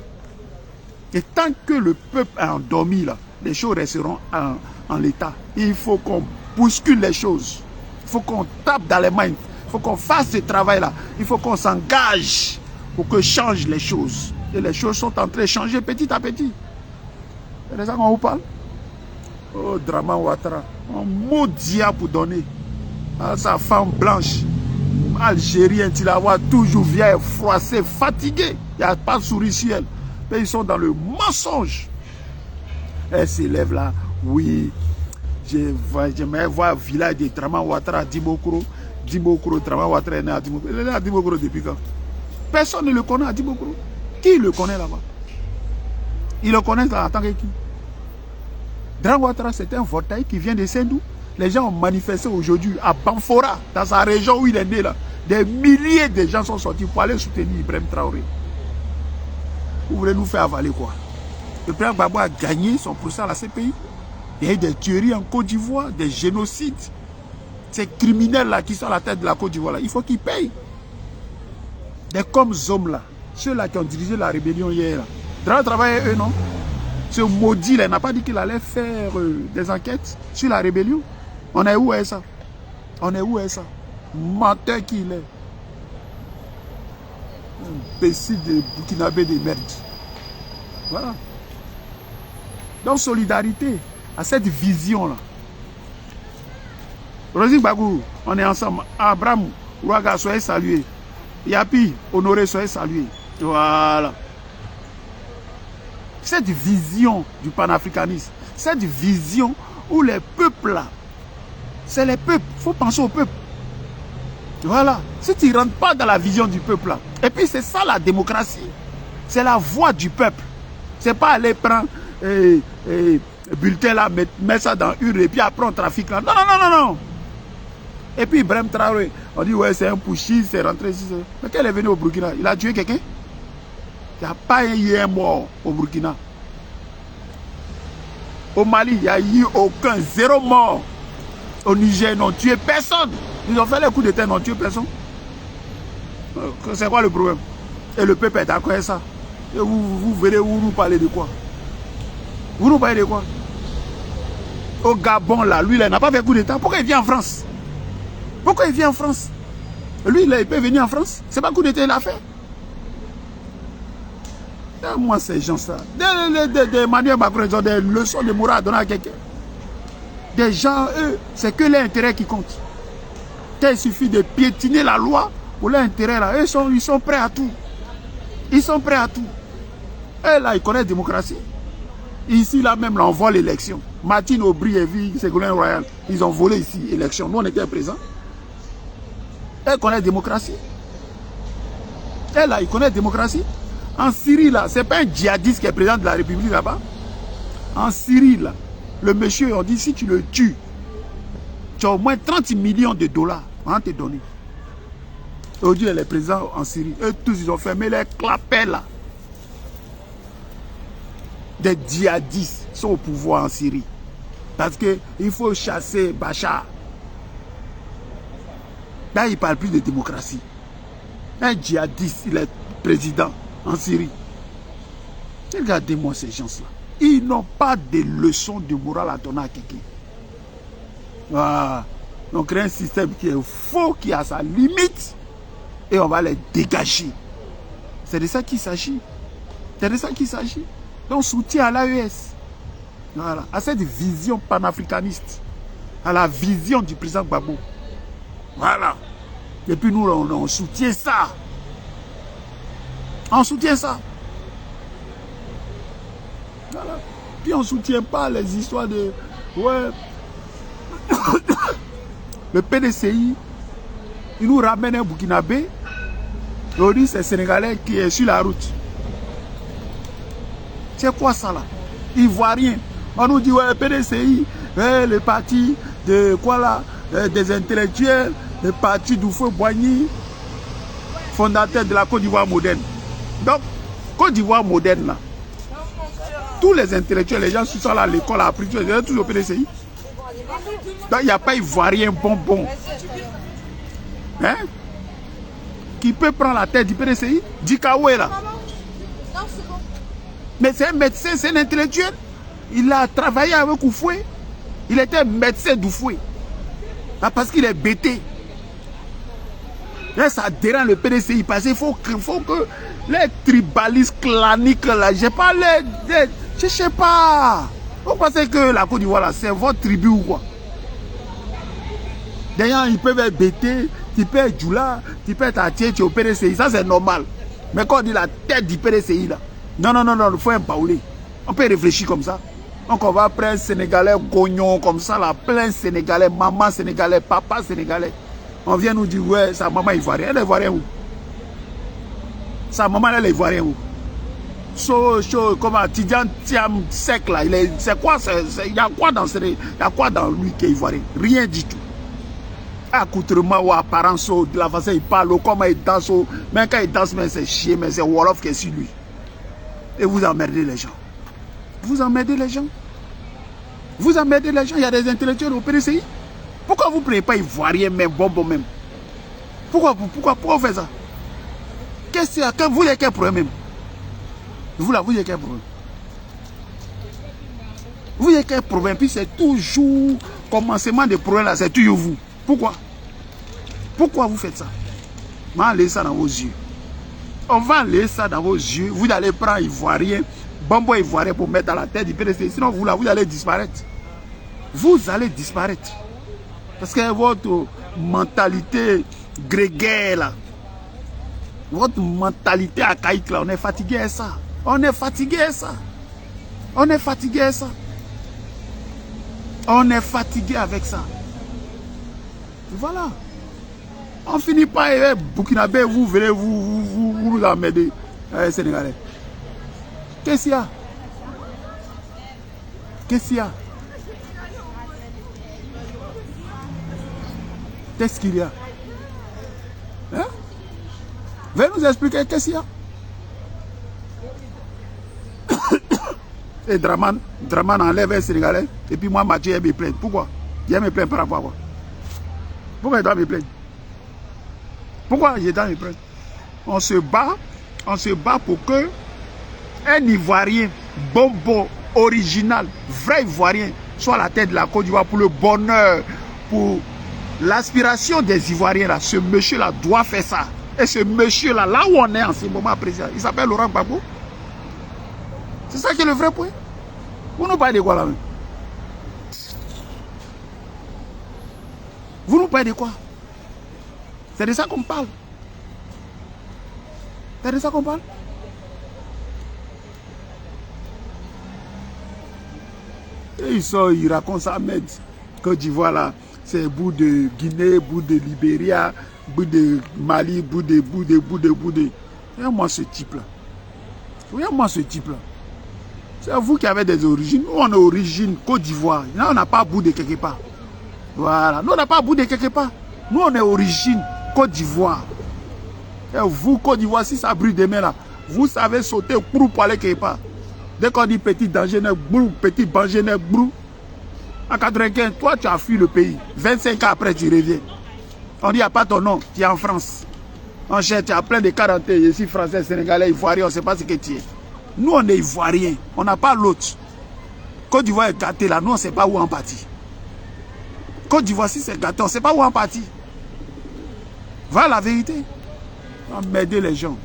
Et tant que le peuple est endormi, là, les choses resteront en l'état. Il faut qu'on bouscule les choses. Il faut qu'on tape dans les mains. Il faut qu'on fasse ce travail-là. Il faut qu'on s'engage pour que changent les choses. Et les choses sont en train de changer petit à petit. C'est de ça qu'on vous parle. Oh, Dramane Ouattara, un mot dia pour donner à sa femme blanche, algérienne, tu la vois toujours vieille, froissée, fatiguée. Il n'y a pas de sourire sur elle. Mais ils sont dans le mensonge. Elle s'élève là, oui. J'aimerais voir le village de Dramane Ouattara à Dibokro. Dibokro, Dramane Ouattara est né à Dibokro. Il est né à Dibokro depuis quand? Personne ne le connaît à Dibokro. Qui le connaît là-bas? Il le connaît en tant que qui? Dramane Ouattara, c'est un voltaïque qui vient de Sendou. Les gens ont manifesté aujourd'hui à Banfora, dans sa région où il est né là. Des milliers de gens sont sortis pour aller soutenir Ibrahim Traoré. Vous voulez nous faire avaler quoi? Le président Gbagbo a gagné son procès à la CPI. Il y a eu des tueries en Côte d'Ivoire, des génocides. Ces criminels-là qui sont à la tête de la Côte d'Ivoire, il faut qu'ils payent. Des comme hommes-là, ceux-là qui ont dirigé la rébellion hier, là. Dramane travaillait eux, non? Ce maudit-là, il n'a pas dit qu'il allait faire des enquêtes sur la rébellion. On est où est ça? On est où est ça? Menteur qu'il est. Imbécile de Burkinabé de merde. Voilà. Donc, solidarité à cette vision-là. Rosie Gbagbo, on est ensemble. Abraham Ouaga, soyez salués. Yapi, Honoré, soyez salués. Voilà. Cette vision du panafricanisme, cette vision où les peuples là, c'est les peuples, il faut penser au peuple. Voilà. Si tu ne rentres pas dans la vision du peuple là, et puis c'est ça la démocratie, c'est la voix du peuple. C'est pas aller prendre bulletin là, mettre ça dans une et puis après on trafique là. Non, non, non, non, non. Et puis Ibrahim Traoré, on dit ouais c'est un pushy, c'est rentré ici. Mais quand il est venu au Burkina, il a tué quelqu'un? Il n'y a pas eu un mort au Burkina. Au Mali, il n'y a eu aucun, 0 mort. Au Niger, ils n'ont tué personne. Ils ont fait les coups d'État, ils n'ont tué personne. C'est quoi le problème? Et le peuple est d'accord avec ça. Et vous verrez où nous parlez de quoi? Vous nous parlez de quoi? Au Gabon, là, lui, il n'a pas fait coup d'État. Pourquoi il vient en France? Pourquoi il vient en France? Lui, il peut venir en France. C'est pas coup d'État qu'il a fait. Moi, ces gens-là, des manières Macron, ils ont des leçons de morale à donner à quelqu'un. Des gens, eux, c'est que l'intérêt qui compte. Il suffit de piétiner la loi pour l'intérêt, là. Eux, ils sont prêts à tout. Ils sont prêts à tout. Et là, ils connaissent la démocratie. Ici, là même, là, on vole l'élection. Martine Aubry et Ségolène Royal, ils ont volé ici l'élection. Nous, on était présents. Ils connaissent la démocratie. Et là, ils connaissent la démocratie. En Syrie, là, ce n'est pas un djihadiste qui est président de la République là-bas. En Syrie, là, le monsieur, on dit, si tu le tues, tu as au moins 30 millions de dollars. On va te donner. Aujourd'hui, il est président en Syrie. Eux tous, ils ont fermé les clapets, là. Des djihadistes sont au pouvoir en Syrie. Parce qu'il faut chasser Bachar. Là, il ne parle plus de démocratie. Un djihadiste, il est président en Syrie. Regardez-moi ces gens-là. Ils n'ont pas de leçons de morale à donner à quelqu'un. Voilà. On crée un système qui est faux, qui a sa limite, et on va les dégager. C'est de ça qu'il s'agit. C'est de ça qu'il s'agit. Donc, soutien à l'AES. Voilà. À cette vision panafricaniste. À la vision du président Gbagbo. Voilà. Et puis nous, on soutient ça. On soutient ça. Voilà. Puis on ne soutient pas les histoires de... Ouais. Le PDCI, il nous ramène un Burkinabé. On dit c'est Sénégalais qui est sur la route. C'est quoi ça là? Ivoirien. On nous dit, ouais, PDCI, ouais, le parti de quoi là? Des intellectuels, le parti d'Oufoué-Boigny, fondateur de la Côte d'Ivoire moderne. Donc, Côte d'Ivoire moderne là, tous les intellectuels, les gens qui sont là à l'école, à la prison, ils sont tous au PDCI. Donc, il n'y a pas Ivoirien bonbon. Hein? Qui peut prendre la tête du PDCI? Dikaoué là. Mais c'est un médecin, c'est un intellectuel. Il a travaillé avec Oufoué. Il était médecin d'Oufoué. Parce qu'il est bêté. Là, ça dérange le PDCI. Parce qu'il faut que les tribalistes claniques là, je ne sais pas. Vous pensez que la Côte d'Ivoire, c'est votre tribu ou quoi? D'ailleurs, ils peuvent être bêtés. Tu peux être Djoula, tu peux être Atié, tu es au PDCI. Ça, c'est normal. Mais quand on dit la tête du PDCI là, non, il faut un baoulé. On peut réfléchir comme ça. Donc on va prendre un Sénégalais gognon comme ça, là, plein Sénégalais, maman Sénégalais, papa Sénégalais. On vient nous dire, ouais, sa maman ivoirienne. Elle est ivoirienne où? Sa maman, elle est ivoirienne où? Chaud, comme un Tidiane Tiam sec là. C'est quoi? Il y a quoi dans lui qui est ivoirien? Rien du tout. Accoutrement ou apparence, de la façon il parle, comment il danse, même quand il danse, c'est chier, mais c'est Wolof qui est sur lui. Et vous emmerdez les gens. Vous emmerdez les gens. Vous emmerdez les gens. Il y a des intellectuels au PDCI. Pourquoi vous ne prenez pas Ivoirien même, bonbon même? Pourquoi vous faites ça? Qu'est-ce que vous avez quel problème même? Vous là, vous avez quel problème? Vous avez quel problème? Puis c'est toujours, commencement des problèmes là, c'est toujours vous. Pourquoi? Pourquoi vous faites ça? On va laisser ça dans vos yeux. On va laisser ça dans vos yeux. Vous allez prendre Ivoirien, bonbon ivoirien pour mettre dans la tête du PDC. Sinon, vous là, vous allez disparaître. Vous allez disparaître. Parce que votre mentalité grégaire là, votre mentalité archaïque là, on est fatigué à ça. On est fatigué à ça. On est fatigué à ça. On est fatigué avec ça. Voilà. On finit par Burkinabé, vous venez, vous nous emmerdez, Sénégalais. Qu'est-ce qu'il y a? Qu'est-ce qu'il y a? Qu'est-ce qu'il y a? Hein? Veuillez nous expliquer qu'est-ce qu'il y a? Et Draman enlève un Sénégalais, et puis moi, Mathieu, il me plaint. Pourquoi? Il me plaint par rapport à quoi? Pourquoi il doit me plaindre? Pourquoi il doit me plaindre? On se bat pour que un Ivoirien, bonbon, original, vrai Ivoirien, soit à la tête de la Côte d'Ivoire pour le bonheur, pour l'aspiration des Ivoiriens là. Ce monsieur-là doit faire ça. Et ce monsieur-là, là où on est en ce moment président, il s'appelle Laurent Gbagbo. C'est ça qui est le vrai point. Vous nous parlez de quoi là-même? Vous nous parlez de quoi? C'est de ça qu'on parle. C'est de ça qu'on parle. Et ils racontent ça, mais Côte d'Ivoire là, c'est bout de Guinée, bout de Libéria, bout de Mali, bout de. Regarde-moi ce type-là. Regarde-moi ce type-là. C'est vous qui avez des origines. Nous, on a origine Côte d'Ivoire. Là, on n'a pas bout de quelque part. Voilà. Nous, on n'a pas bout de quelque part. Nous, on est origine Côte d'Ivoire. Et vous, Côte d'Ivoire, si ça brûle demain, là, vous savez sauter pour aller quelque part. Dès qu'on dit petit danger, petit danger, en 95, toi, tu as fui le pays. 25 ans après, tu reviens. On dit, il n'y a pas ton nom, tu es en France. On cherche, tu as plein de quarantaines, je suis français, sénégalais, ivoirien, on ne sait pas ce que tu es. Nous, on est ivoiriens, on n'a pas l'autre. Côte d'Ivoire est gâté là, nous, on ne sait pas où on partit. Côte d'Ivoire, si c'est gâté, on ne sait pas où on partit. Voilà la vérité. On va m'aider les gens.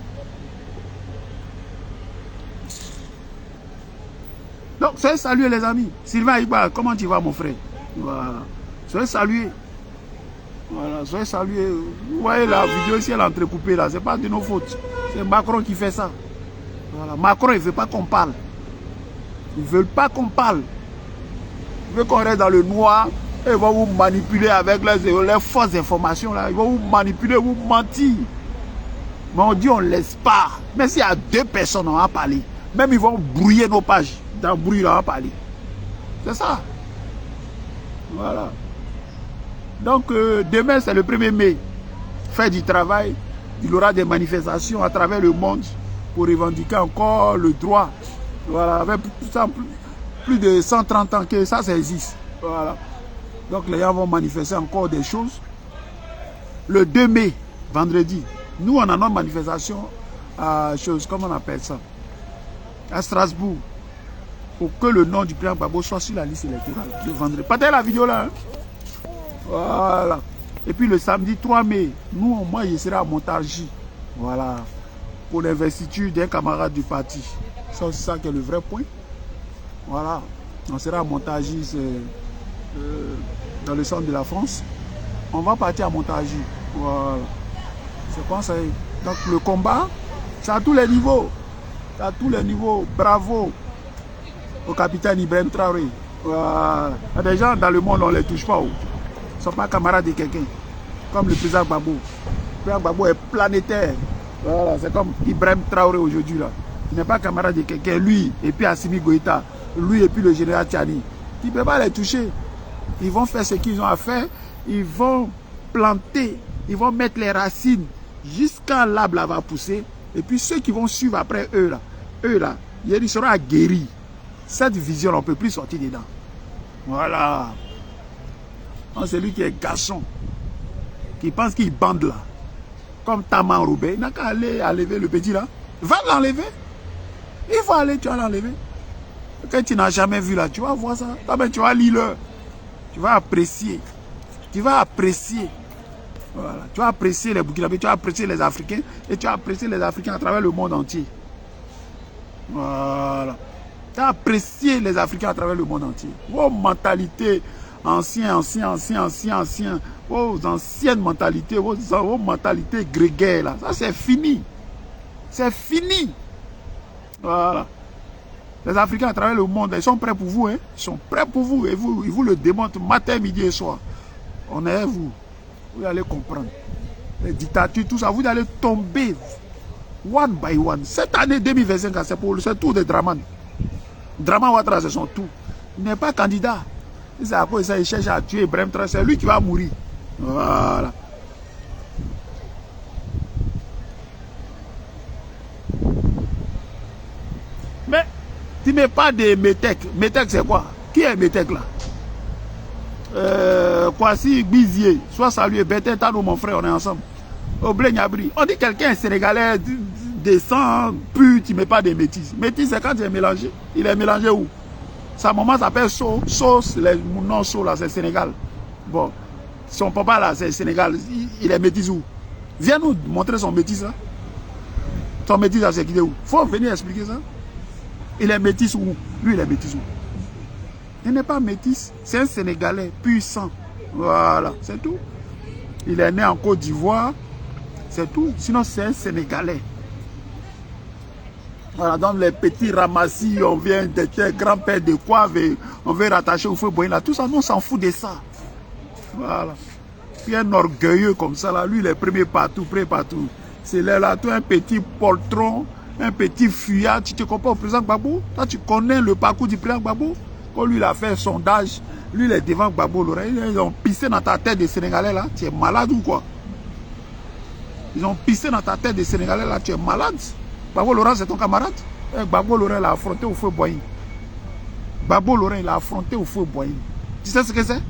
Donc, soyez salués les amis. Sylvain Iqbal, comment tu vas mon frère? Voilà. Soyez salués. Voilà, soyez salués. Vous voyez la vidéo ici, elle est entrecoupée là. Ce n'est pas de nos fautes. C'est Macron qui fait ça. Voilà. Macron, il ne veut pas qu'on parle. Ils ne veulent pas qu'on parle. Ils veulent qu'on reste dans le noir. Et ils vont vous manipuler avec les fausses informations là. Ils vont vous manipuler, vous mentir. Mais on dit on ne laisse pas. Mais s'il y a 2 personnes, on va parler. Même ils vont brouiller nos pages. Dans le bruit, on va parler. C'est ça. Voilà. Donc, demain, c'est le 1er mai. Fête du travail. Il y aura des manifestations à travers le monde pour revendiquer encore le droit. Voilà. Avec plus de 130 ans que ça existe. Voilà. Donc, les gens vont manifester encore des choses. Le 2 mai, vendredi, nous, on a notre manifestation à comment on appelle ça? À Strasbourg. Pour que le nom du président Gbagbo soit sur la liste électorale. Le vendredi. Partagez la vidéo là. Hein? Voilà. Et puis le samedi 3 mai, nous, moi, je serai à Montargis. Voilà. Pour l'investiture d'un camarade du parti. Ça, c'est ça qui est le vrai point. Voilà. On sera à Montargis, dans le centre de la France. On va partir à Montargis. Voilà. C'est comme ça. Donc le combat, c'est à tous les niveaux. C'est à tous les niveaux. Bravo au capitaine Ibrahim Traoré. Voilà. Il y a des gens dans le monde, on ne les touche pas. Ils ne sont pas camarades de quelqu'un. Comme le président Gbagbo. Le président Gbagbo est planétaire. Voilà. C'est comme Ibrahim Traoré aujourd'hui. Il n'est pas camarade de quelqu'un. Lui, et puis Assimi Goïta. Lui, et puis le général Tchani. Il ne peut pas les toucher. Ils vont faire ce qu'ils ont à faire. Ils vont planter. Ils vont mettre les racines jusqu'à l'arbre va pousser. Et puis ceux qui vont suivre après eux, ils seront aguerris. Cette vision, on ne peut plus sortir dedans. Voilà. C'est lui qui est garçon, qui pense qu'il bande là. Comme Taman Roubé. Il n'a qu'à aller enlever le petit là. Va l'enlever. Il faut aller, tu vas l'enlever. Quand tu n'as jamais vu là, tu vas voir ça. Tu vas lire. Tu vas apprécier. Tu vas apprécier. Voilà. Tu vas apprécier les Burkinabés, tu vas apprécier les Africains. Et tu vas apprécier les Africains à travers le monde entier. Voilà. Tu vas apprécier les Africains à travers le monde entier. Vos mentalités anciennes, vos anciennes mentalités, vos mentalités grégaires là. Ça c'est fini. C'est fini. Voilà. Les Africains à travers le monde, ils sont prêts pour vous. Hein? Ils sont prêts pour vous. Et ils vous le démontrent matin, midi et soir. On est avec vous. Vous allez comprendre. Les dictatures, tout ça, vous allez tomber one by one. Cette année 2025, c'est tout de Draman. Draman Ouattara, c'est son tout. Il n'est pas candidat. C'est à cause de ça, il cherche à tuer Ibrahim Traoré. C'est lui qui va mourir. Voilà. Mais, tu ne mets pas de Metek. Metek, c'est quoi? Qui est Metek là? Kwasi Gbizier, soit salué, Bertin Tano, mon frère, on est ensemble. Oblé Nyabri. On dit quelqu'un est sénégalais, descend, pur, tu ne mets pas de métis. Métis, c'est quand il est mélangé. Il est mélangé où? Sa maman s'appelle So. So, mon nom So là, c'est Sénégal. Bon, son papa là, c'est Sénégal. Il est métis où? Viens nous montrer son métis là. Son métis là, c'est qui est où? Faut venir expliquer ça. Il est métis où? Lui, il est métis où? Il n'est pas métis, c'est un Sénégalais puissant. Voilà, c'est tout. Il est né en Côte d'Ivoire, c'est tout. Sinon, c'est un Sénégalais. Voilà, dans les petits ramassis, on vient d'être grand-père de quoi, on veut rattacher au feu Boïna. Tout ça, nous, on s'en fout de ça. Voilà. Puis un orgueilleux comme ça, là, lui, il est premier partout, prêt partout. C'est là, toi, un petit poltron, un petit fuyard. Tu te compares au président Gbagbo? Toi, tu connais le parcours du président Gbagbo? Quand lui, il a fait un sondage, lui, il est devant Gbagbo Lorraine. Ils ont pissé dans ta tête des Sénégalais là. Tu es malade ou quoi? Ils ont pissé dans ta tête des Sénégalais là. Tu es malade. Gbagbo Lorraine, c'est ton camarade. Gbagbo Lorraine l'a affronté au feu Boyine. Gbagbo Lorraine l'a affronté au feu Boyine. Tu sais ce que c'est?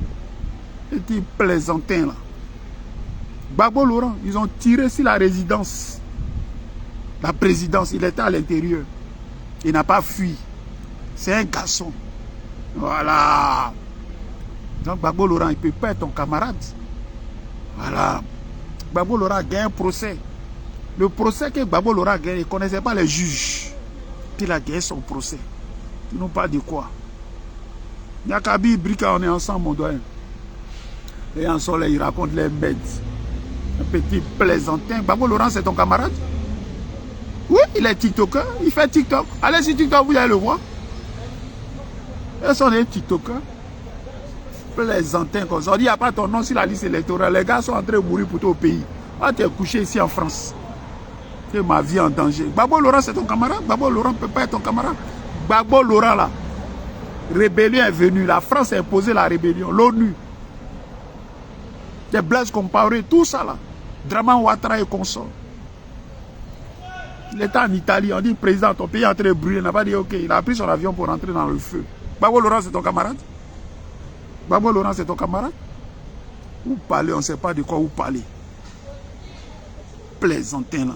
Petit plaisantin là. Gbagbo Laurent, ils ont tiré sur la résidence. La présidence, il était à l'intérieur. Il n'a pas fui. C'est un garçon. Voilà. Donc Gbagbo Laurent, il ne peut pas être ton camarade. Voilà. Gbagbo Laurent a gagné un procès. Le procès que Gbagbo Laurent a gagné, il ne connaissait pas les juges. Puis il a gagné son procès. Ils n'ont pas de quoi. Yakabi, Brika, on est ensemble, mon doyen. Et en soleil, il raconte les bêtes. Un petit plaisantin. Gbagbo Laurent, c'est ton camarade? Oui, il est TikToker. Il fait TikTok. Allez sur TikTok, vous allez le voir. Ils sont des TikTokers. Plaisantin comme ça. On dit, il n'y a pas ton nom sur la liste électorale. Les gars sont en train de mourir pour tout au pays. Ah, tu es couché ici en France. C'est ma vie en danger. Gbagbo Laurent, c'est ton camarade? Gbagbo Laurent ne peut pas être ton camarade. Gbagbo Laurent, là. Rébellion est venue. La France a imposé la rébellion. L'ONU. Des Blaise Compaoré, tout ça là. Draman Ouattara et consorts. Il était en Italie. On dit, président, ton pays est en train de brûler. Il n'a pas dit, ok. Il a pris son avion pour rentrer dans le feu. Gbagbo Laurent, c'est ton camarade? Gbagbo Laurent, c'est ton camarade? Où parler, on ne sait pas de quoi vous parlez. Plaisantin là.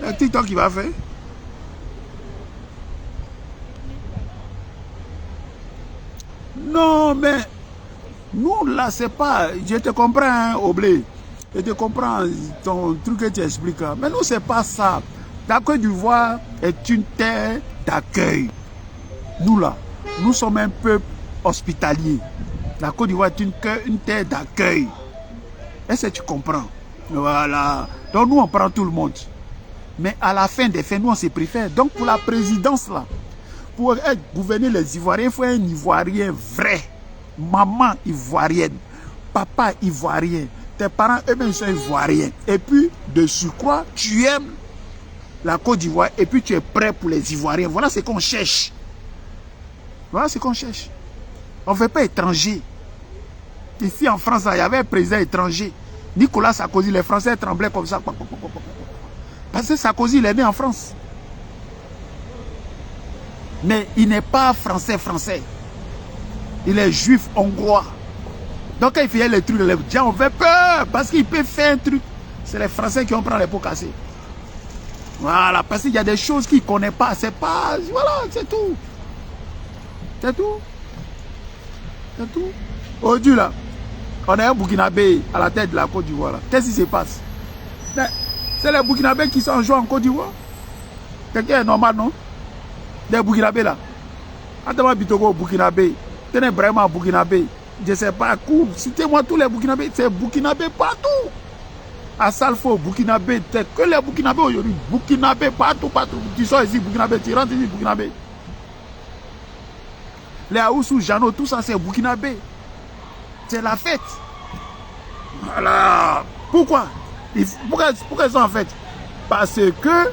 Le TikTok qu'il va faire. Non, mais nous là, c'est pas. Je te comprends, hein, Oblé. Je te comprends ton truc que tu expliques. Hein. Mais nous, c'est pas ça. La Côte d'Ivoire est une terre d'accueil. Nous là, nous sommes un peuple hospitalier. La Côte d'Ivoire est une terre d'accueil. Est-ce que tu comprends? Voilà. Donc nous, on prend tout le monde. Mais à la fin des fins, nous, on se préfère. Donc pour la présidence là, pour gouverner les Ivoiriens, il faut un Ivoirien vrai. Maman ivoirienne. Papa ivoirien. Tes parents eux-mêmes sont ivoiriens. Et puis, de surcroît, tu aimes la Côte d'Ivoire et puis tu es prêt pour les Ivoiriens. Voilà ce qu'on cherche. Voilà ce qu'on cherche. On ne veut pas étranger. Ici en France, il y avait un président étranger. Nicolas Sarkozy, les Français tremblaient comme ça. Parce que Sarkozy, il est né en France. Mais il n'est pas français. Il est juif hongrois. Donc quand il fait les trucs, les gens ont fait peur. Parce qu'il peut faire un truc. C'est les Français qui ont pris les pots cassés. Voilà, parce qu'il y a des choses qu'il ne connaît pas. C'est pas... Voilà, c'est tout. C'est tout. C'est tout. Aujourd'hui, là, on a un Burkinabé à la tête de la Côte d'Ivoire. Qu'est-ce qui se passe? C'est les Burkinabés qui sont en jouant en Côte d'Ivoire. Quelqu'un est normal, non? Des Burkinabés, là. Attends, Bitogo, Burkinabé. Tenez vraiment Burkinabé. Je ne sais pas, citez-moi tous les Burkinabés. C'est Burkinabé partout. À Salfo, Burkinabé. C'est que les Burkinabés aujourd'hui. Burkinabé partout. Tu sors ici, Burkinabé. Tu rentres ici, Burkinabé. Les Aoussou, Jano, tout ça, c'est Burkinabé. C'est la fête. Voilà. Pourquoi ils sont en fête? Parce que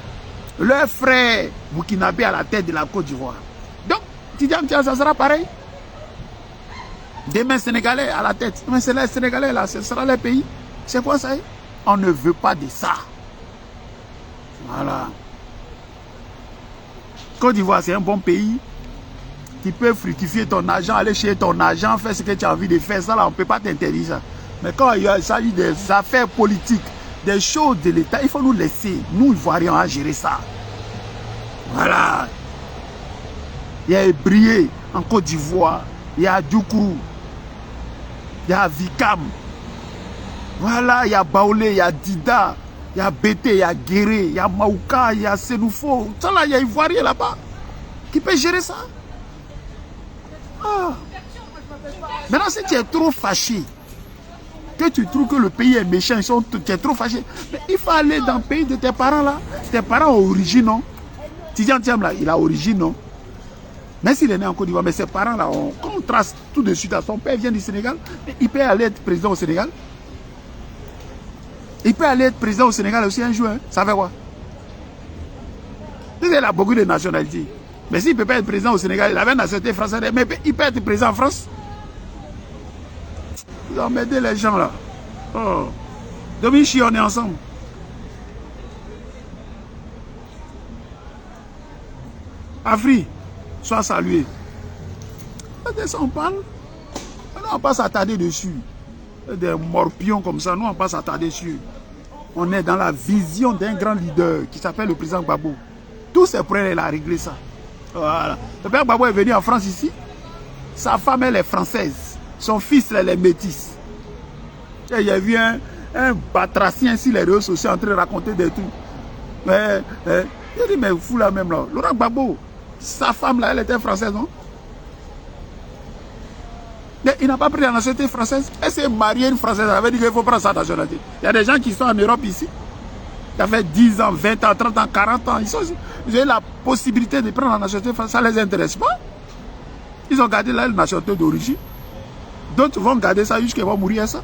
leur frère Burkinabé à la tête de la Côte d'Ivoire. Donc, Tidiane, ça sera pareil. Demain, Sénégalais à la tête. Mais c'est les Sénégalais là, ce sera le pays. C'est quoi ça? On ne veut pas de ça. Voilà. Côte d'Ivoire, c'est un bon pays. Tu peux fructifier ton argent, aller chez ton argent, faire ce que tu as envie de faire. Ça là, on ne peut pas t'interdire ça. Mais quand il s'agit des affaires politiques, des choses de l'État, il faut nous laisser. Nous, Ivoiriens, à gérer ça. Voilà. Il y a Brié en Côte d'Ivoire. Il y a Djoukourou. Il y a Vikam. Voilà, il y a Baoulé, il y a Dida. Il y a Bété, il y a Guéré, il y a Maouka, il y a Senoufo. Ça là, il y a Ivoirien là-bas. Qui peut gérer ça? Ah. Maintenant, si tu es trop fâché, que tu trouves que le pays est méchant, tu es trop fâché, mais il faut aller dans le pays de tes parents là. Tes parents ont origine, non? Tidiane Thiam là, il a origine, non? Même s'il est né en Côte d'Ivoire, mais ses parents là, quand on trace tout de suite à son père vient du Sénégal, il peut aller être président au Sénégal. Il peut aller être président au Sénégal aussi un jour, hein? Ça fait quoi? Il a beaucoup de nationalités. Mais s'il ne peut pas être président au Sénégal, il avait une nationalité française, mais il peut être président en France. Ils ont aidé les gens là. Oh. Domichi, on est ensemble. Afri, sois salué. On parle. on va pas s'attarder dessus. Des morpions comme ça, nous on va pas s'attarder dessus. On est dans la vision d'un grand leader qui s'appelle le président Gbagbo. Tous ces problèmes, il a réglé ça. Voilà. Le père Gbagbo est venu en France ici. Sa femme, elle est française. Son fils, elle est métisse. Et il y a vu un batracien sur les réseaux sociaux en train de raconter des trucs. Il dit, mais fou là même là. Laurent Gbagbo, sa femme là, elle était française, non? Mais il n'a pas pris la nationalité française. Elle s'est mariée une française. Elle avait dit qu'il faut prendre sa nationalité. Il y a des gens qui sont en Europe ici. Qui ont fait 10 ans, 20 ans, 30 ans, 40 ans. Ils ont eu la possibilité de prendre la nationalité française. Ça ne les intéresse pas. Ils ont gardé la nationalité d'origine. D'autres vont garder ça jusqu'à vont mourir à ça.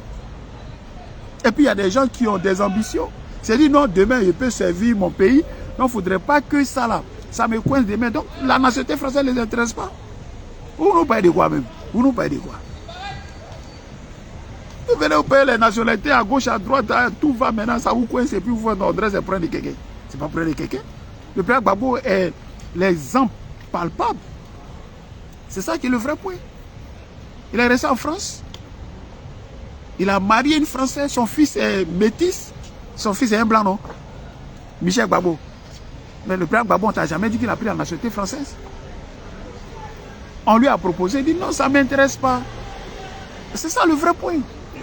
Et puis il y a des gens qui ont des ambitions. C'est dit non, demain je peux servir mon pays. Donc il ne faudrait pas que ça là. Ça me coince demain. Donc la nationalité française ne les intéresse pas. Vous nous payez de quoi même? Vous nous payez de quoi? Vous venez vous payer les nationalités à gauche, à droite, tout va maintenant, ça vous coince et puis vous faites l'adresse et prendre quelqu'un. C'est pas prendre quelqu'un. Le père Gbagbo est l'exemple palpable. C'est ça qui est le vrai point. Il est resté en France. Il a marié une Française, son fils est métis. Son fils est un blanc, non? Michel Gbagbo. Mais le père Gbagbo, on t'a jamais dit qu'il a pris la nationalité française. On lui a proposé, il dit non, ça ne m'intéresse pas. C'est ça le vrai point.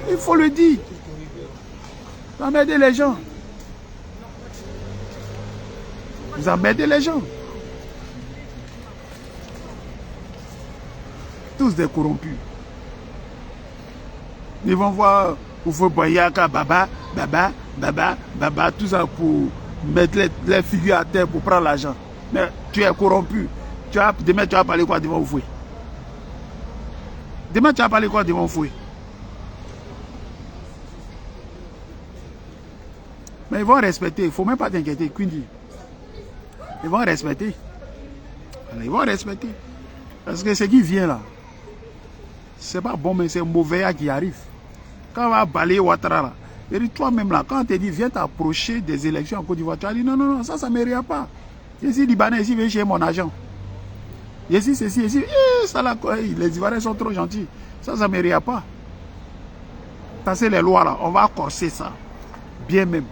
Il faut le dire. Vous emmerdez les gens. Vous emmerdez les gens. Tous des corrompus. Ils vont voir Oufo Boyaka, Baba, tout ça pour mettre les figures à terre pour prendre l'argent. Mais tu es corrompu. Demain, tu vas parler quoi devant Oufoué? Demain, tu vas parler quoi devant Oufoué? Mais ils vont respecter, il ne faut même pas t'inquiéter, Quindi. Ils vont respecter. Ils vont respecter. Parce que ce qui vient là, c'est pas bon, mais c'est mauvais qui arrive. Quand on va balayer Ouattara là, il dit toi-même là, quand on te dit viens t'approcher des élections en Côte d'Ivoire, tu as dit non, ça ne mérite pas. Je suis Libanais, ici, viens chez mon agent. Je suis ceci, ici, ça là, les Ivoiriens sont trop gentils. Ça ne mérite pas. Passer les lois là, on va corser ça. Bien même.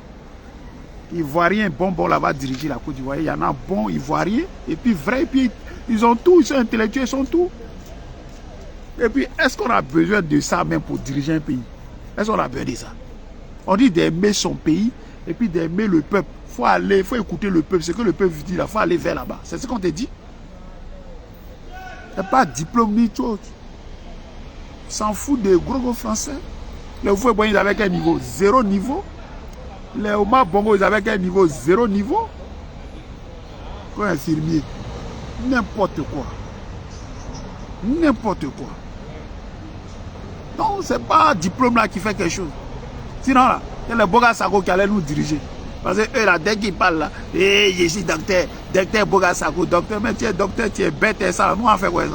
Ivoiriens bon là va diriger la Côte d'Ivoire. Il y en a bons Ivoiriens, et puis vrais, et puis ils ont tout, ils sont intellectuels, ils sont tout. Et puis, est-ce qu'on a besoin de ça même pour diriger un pays? Est-ce qu'on a besoin de ça? On dit d'aimer son pays, et puis d'aimer le peuple. Il faut écouter le peuple, ce que le peuple dit là, il faut aller vers là-bas. C'est ce qu'on te dit. Il n'y a pas de diplôme ni chose. S'en fout des gros français. Les Oufoué, ils avaient un niveau, 0 niveau. Les Oma Bongo, ils avaient un niveau, 0 niveau. Quoi, infirmier? N'importe quoi. N'importe quoi. Non, c'est pas diplôme là qui fait quelque chose. Sinon là, il y a les Boga Sako qui allaient nous diriger. Parce que eux là, dès qu'ils parlent là, je suis docteur Boga Sako, docteur, mais tu es docteur, tu es bête et ça, nous on fait quoi ça?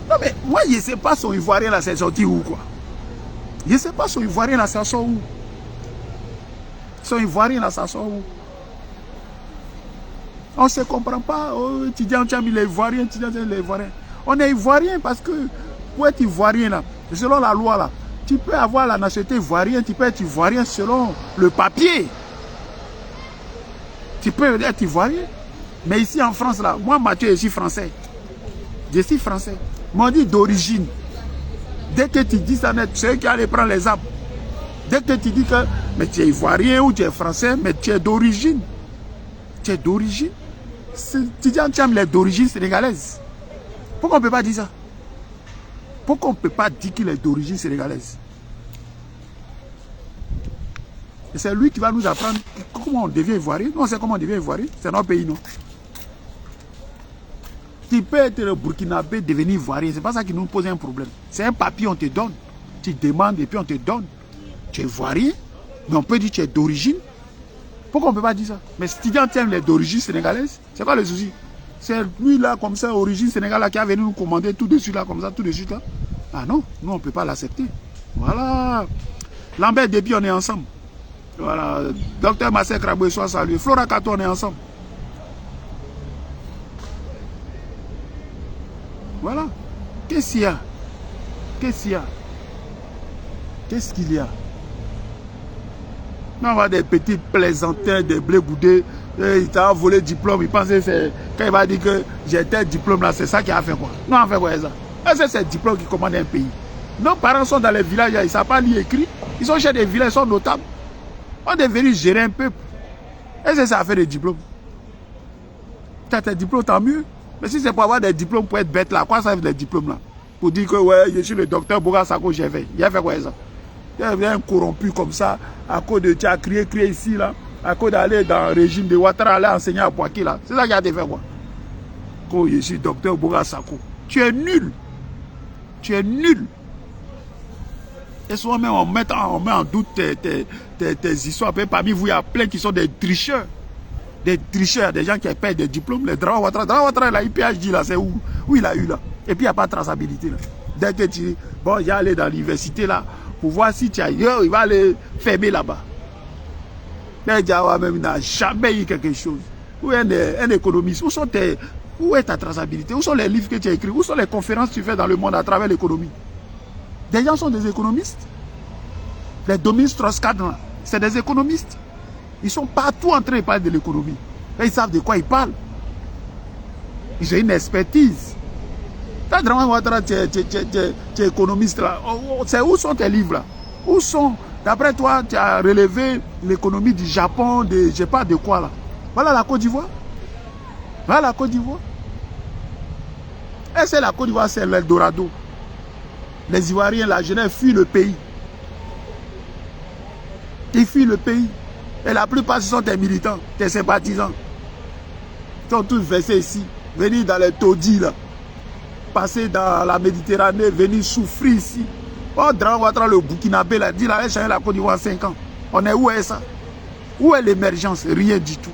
Non mais moi je ne sais pas son Ivoirien là, c'est sorti où quoi. Je ne sais pas son Ivoirien là, ça sort où. Son Ivoirien là, ça sort où. On ne se comprend pas. Oh, étudiant, tu as mis les Ivoiriens, étudiant, les Ivoiriens. On est Ivoirien parce que pour être Ivoirien, là, selon la loi, là, tu peux avoir la nationalité ivoirienne, tu peux être Ivoirien selon le papier. Tu peux être Ivoirien. Mais ici en France, là, moi, Mathieu, je suis français. Je suis français. Moi, on dit d'origine. Dès que tu dis ça, c'est eux qui allaient prendre les arbres. Dès que tu dis que mais tu es Ivoirien ou tu es français, mais tu es d'origine. Tu es d'origine. Tu dis tu es d'origine sénégalaise. Pourquoi on ne peut pas dire ça? Pourquoi on ne peut pas dire qu'il est d'origine sénégalaise? Et c'est lui qui va nous apprendre comment on devient Ivoirien. Nous, on sait comment on devient Ivoirien. C'est notre pays, non? Tu peux être le Burkinabé, devenir Ivoirien. C'est pas ça qui nous pose un problème. C'est un papier, on te donne. Tu demandes et puis on te donne. Tu es Ivoirien, mais on peut dire que tu es d'origine. Pourquoi on ne peut pas dire ça? Mais si tu dis qu'il est d'origine sénégalaise, c'est quoi le souci? C'est lui là, comme ça, origine sénégalaise, qui a venu nous commander tout de suite là, comme ça, tout de suite là. Ah non, nous on ne peut pas l'accepter. Voilà. Lambert Déby, on est ensemble. Voilà. Docteur Massé Kraboué, soit salué. Flora Kato, on est ensemble. Voilà. Qu'est-ce qu'il y a? Qu'est-ce qu'il y a? Qu'est-ce qu'il y a? On va des petits plaisantins, des blés boudés. Il t'a volé le diplôme. Il pensait que quand il va dire que j'ai tel diplôme là, c'est ça qui a fait quoi? Non, on fait quoi ça? Est-ce que c'est le diplôme qui commande un pays? Nos parents sont dans les villages, ils ne savent pas lire écrit. Ils sont chez des villages, ils sont notables. On est venu gérer un peuple. Est-ce que ça a fait des diplômes? Tu as tes diplômes, tant mieux. Mais si c'est pour avoir des diplômes pour être bête là, quoi ça fait des diplômes là? Pour dire que ouais, je suis le docteur Bouga Sako, j'ai fait. Il a fait quoi ça? Il y a un corrompu comme ça, à cause de tu as crié ici là, à cause d'aller dans le régime de Ouattara, aller enseigner à Poaké là. C'est ça qui a été fait quoi? Quand je suis docteur Bouga Sako. Tu es nul. Tu es nul. Et souvent même on met en doute tes histoires. Parmi vous, il y a plein qui sont des tricheurs. Des tricheurs, des gens qui payent des diplômes. Les Dramane Ouattara, il a eu PhD là, c'est où il a eu là. Et puis il n'y a pas de traçabilité là. Dès que tu... Bon, j'ai allé dans l'université là, pour voir si tu as... Yo, il va aller fermer là-bas. Mais Diawa même n'a jamais eu quelque chose. Où est un économiste? Où est ta traçabilité? Où sont les livres que tu as écrits? Où sont les conférences que tu fais dans le monde à travers l'économie? Des gens sont des économistes. Les Dominique Strauss-Kahn, c'est des économistes. Ils sont partout en train de parler de l'économie. Ils savent de quoi ils parlent. Ils ont une expertise. Quand Dramane Ouattara, tu es économiste là, où sont tes livres là? Où sont? D'après toi, tu as relevé l'économie du Japon, de je ne sais pas de quoi là. Voilà la Côte d'Ivoire. Voilà la Côte d'Ivoire. Et c'est la Côte d'Ivoire, c'est l'Eldorado. Les Ivoiriens, la jeunesse fuient le pays. Ils fuient le pays. Et la plupart, ce sont tes militants, tes sympathisants. Ils sont tous versés ici. Venir dans les taudis, là. Passer dans la Méditerranée, venir souffrir ici. Oh, Dramane Ouattara, le Burkinabé, là, dit, là, allez changer la Côte d'Ivoire en 5 ans. On est où est ça? Où est l'émergence? Rien du tout.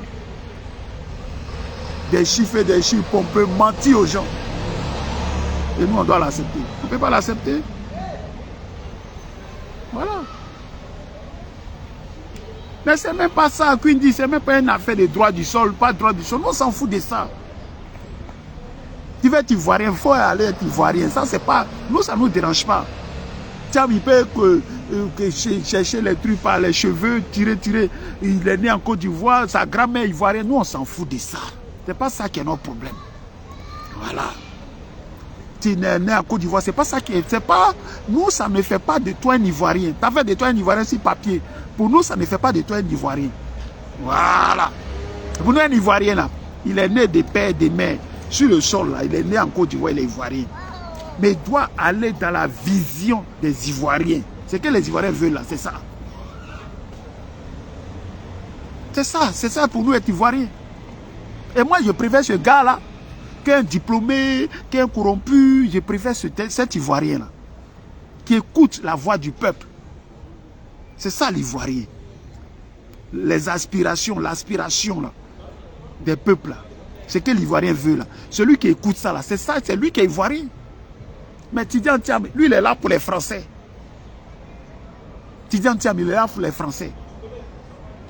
Des chiffres et des chiffres, on peut mentir aux gens. Et nous, on doit l'accepter. On ne peut pas l'accepter. Voilà. Mais c'est même pas ça, Quindi, c'est même pas une affaire de droit du sol, pas de droit du sol. On s'en fout de ça. Tu veux être ivoirien, il faut aller être ivoirien. Ça, c'est pas. Nous, ça ne nous dérange pas. Tiens, il peut chercher les trucs par les cheveux, tirer. Il est né en Côte d'Ivoire, sa grand-mère ivoirienne. Nous, on s'en fout de ça. C'est pas ça qui est notre problème. Voilà. Tu es né en Côte d'Ivoire, c'est pas ça qui est. C'est pas. Nous, ça ne fait pas de toi un Ivoirien. Tu as fait de toi un Ivoirien sur papier. Pour nous, ça ne fait pas de toi un Ivoirien. Voilà. Pour nous, un Ivoirien, là, il est né des pères et des mères. Sur le sol, là, il est né en Côte d'Ivoire, il est Ivoirien. Mais il doit aller dans la vision des Ivoiriens. Ce que les Ivoiriens veulent, là, c'est ça. C'est ça pour nous être Ivoiriens. Et moi, je préfère ce gars-là qu'un diplômé, qu'un corrompu. Je préfère cet Ivoirien-là qui écoute la voix du peuple. C'est ça l'Ivoirien. Les aspirations, l'aspiration là, des peuples là. C'est que l'Ivoirien veut là. Celui qui écoute ça là, c'est ça, c'est lui qui est Ivoirien. Mais Tidiane Thiam, lui il est là pour les Français. Tidiane Thiam, il est là pour les Français.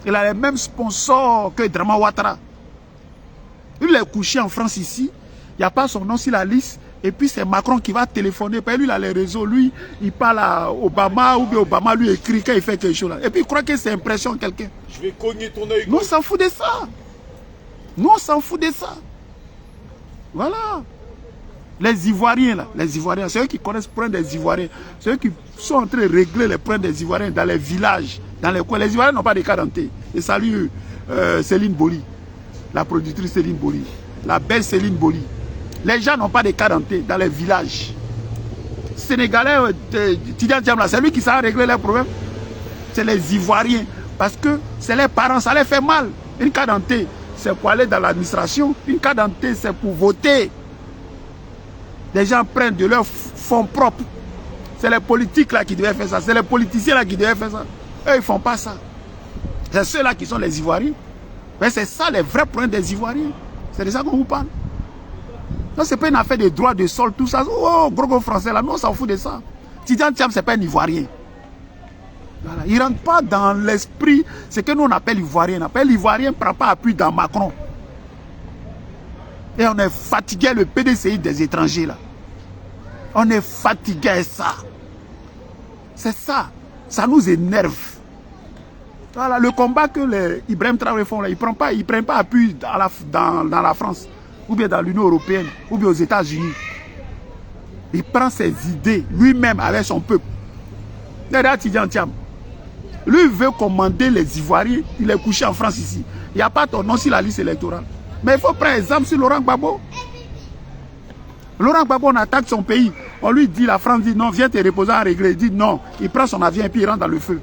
Il a les mêmes sponsors que Dramane Ouattara. Il est couché en France ici. Il n'y a pas son nom sur la liste. Et puis c'est Macron qui va téléphoner. Lui, il a les réseaux. Lui, il parle à Obama. Ou bien Obama lui écrit quand il fait quelque chose là. Et puis il croit que c'est impression quelqu'un. Je vais cogner ton œil. Nous, on s'en fout de ça. Nous, on s'en fout de ça. Voilà. Les Ivoiriens, là, les Ivoiriens, c'est eux qui connaissent le problème des Ivoiriens. C'est eux qui sont en train de régler les problèmes des Ivoiriens dans les villages, dans les coins. Les Ivoiriens n'ont pas de cas d'identité. Et salut Céline Boli, la productrice Céline Boli, la belle Céline Boli. Les gens n'ont pas de cas d'identité dans les villages. Sénégalais, Tidiane Thiam, c'est lui qui sait régler les problèmes. C'est les Ivoiriens. Parce que c'est les parents, ça les fait mal. Une cas d'identité, c'est pour aller dans l'administration. Une cas d'identité, c'est pour voter. Les gens prennent de leurs fonds propres. C'est les politiques là qui devaient faire ça. C'est les politiciens là qui devaient faire ça. Eux, ils ne font pas ça. C'est ceux-là qui sont les Ivoiriens. Mais c'est ça les vrais problèmes des Ivoiriens. C'est de ça qu'on vous parle. Non, ce n'est pas une affaire de droit de sol, tout ça. Oh, gros français là. Nous, on s'en fout de ça. Tidiane Thiam, ce n'est pas un Ivoirien. Voilà. Il ne rentre pas dans l'esprit. Ce que nous on appelle Ivoirien. On appelle Ivoirien, ne prend pas appui dans Macron. Et on est fatigué le PDCI des étrangers là. On est fatigué à ça. C'est ça. Ça nous énerve. Voilà, le combat que les Ibrahim Traoré font là, ils ne prennent pas appui dans la France, ou bien dans l'Union européenne, ou bien aux États-Unis. Il prend ses idées lui-même avec son peuple. Lui veut commander les Ivoiriens, il est couché en France ici. Il n'y a pas ton nom sur la liste électorale. Mais il faut prendre exemple sur Laurent Gbagbo. Laurent Gbagbo, on attaque son pays. On lui dit, la France dit non, viens te reposer en réglé. Il dit non, il prend son avion et puis il rentre dans le feu.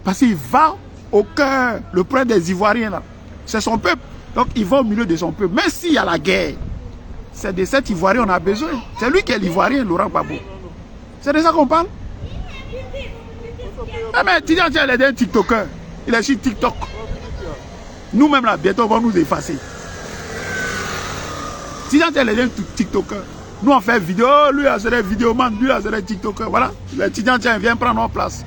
Parce qu'il va au cœur, le problème des Ivoiriens là. C'est son peuple. Donc il va au milieu de son peuple. Même s'il y a la guerre, c'est de cet Ivoirien qu'on a besoin. C'est lui qui est l'Ivoirien, Laurent Gbagbo. C'est de ça qu'on parle. Ah mais Tidiane Tiam, il est un TikToker. Il est sur TikTok. Nous-mêmes là, bientôt, on va nous effacer. Tidiane Tiam, il est un TikToker. Nous, on fait vidéo. Lui, c'est des vidéoman. Lui, c'est des TikTokers. Voilà. Le Tidiane Tiam vient prendre notre place.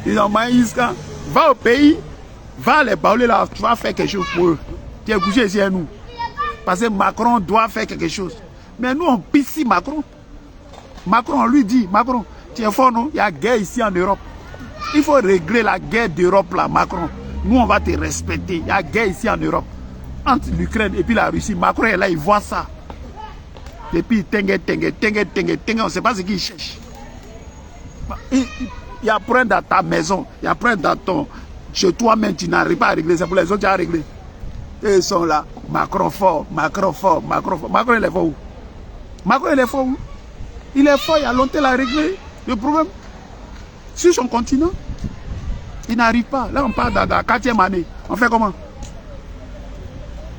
Ils ont Maïska. Va au pays. Va les parler là. Tu vas faire quelque chose pour eux. Tu es couché ici à nous. Parce que Macron doit faire quelque chose. Mais nous, on pisse Macron. Macron, on lui dit, Macron, tu es fort, non? Il y a guerre ici en Europe. Il faut régler la guerre d'Europe là, Macron. Nous, on va te respecter. Il y a guerre ici en Europe. Entre l'Ukraine et puis la Russie. Macron est là, il voit ça. Et puis, tengue, on ne sait pas ce qu'il cherche. Il y a problème dans ta maison. Il y a problème dans ton... Chez toi-même, tu n'arrives pas à régler. C'est pour les autres, tu as réglé. Et ils sont là. Macron fort, Macron fort, Macron fort. Macron, il est fort où? Macron, il est fort où? Il est fort, il y a longtemps à régler le problème. Sur son continent, il n'arrive pas. Là, on parle dans la 4e année. On fait comment?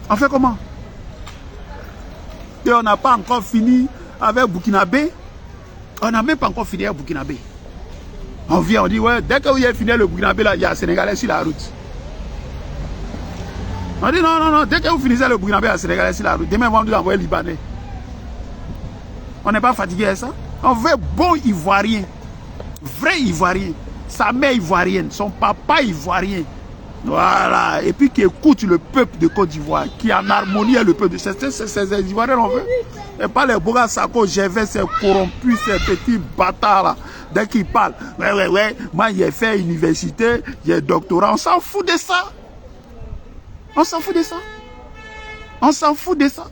On fait comment? Et on n'a pas encore fini avec Burkinabé. On n'a même pas encore fini avec Burkinabé. On vient, on dit, ouais, dès que vous avez fini le Burkinabé, là, il y a un Sénégalais sur la route. On dit, non, non, non, dès que vous finissez le Burkinabé, il y a un Sénégalais sur la route. Demain, on va nous envoyer Libanais. On n'est pas fatigué à ça. On veut bon Ivoirien. Vrai Ivoirien. Sa mère ivoirienne, son papa ivoirien. Voilà. Et puis qui écoute le peuple de Côte d'Ivoire, qui est en harmonie avec le peuple de ces Ivoiriens, on veut. Et pas les Boga Sako, Gervais, ces corrompus, ces petits bâtards là. Dès qu'ils parlent, ouais, moi j'ai fait université, j'ai doctorat. On s'en fout de ça. On s'en fout de ça. On s'en fout de ça.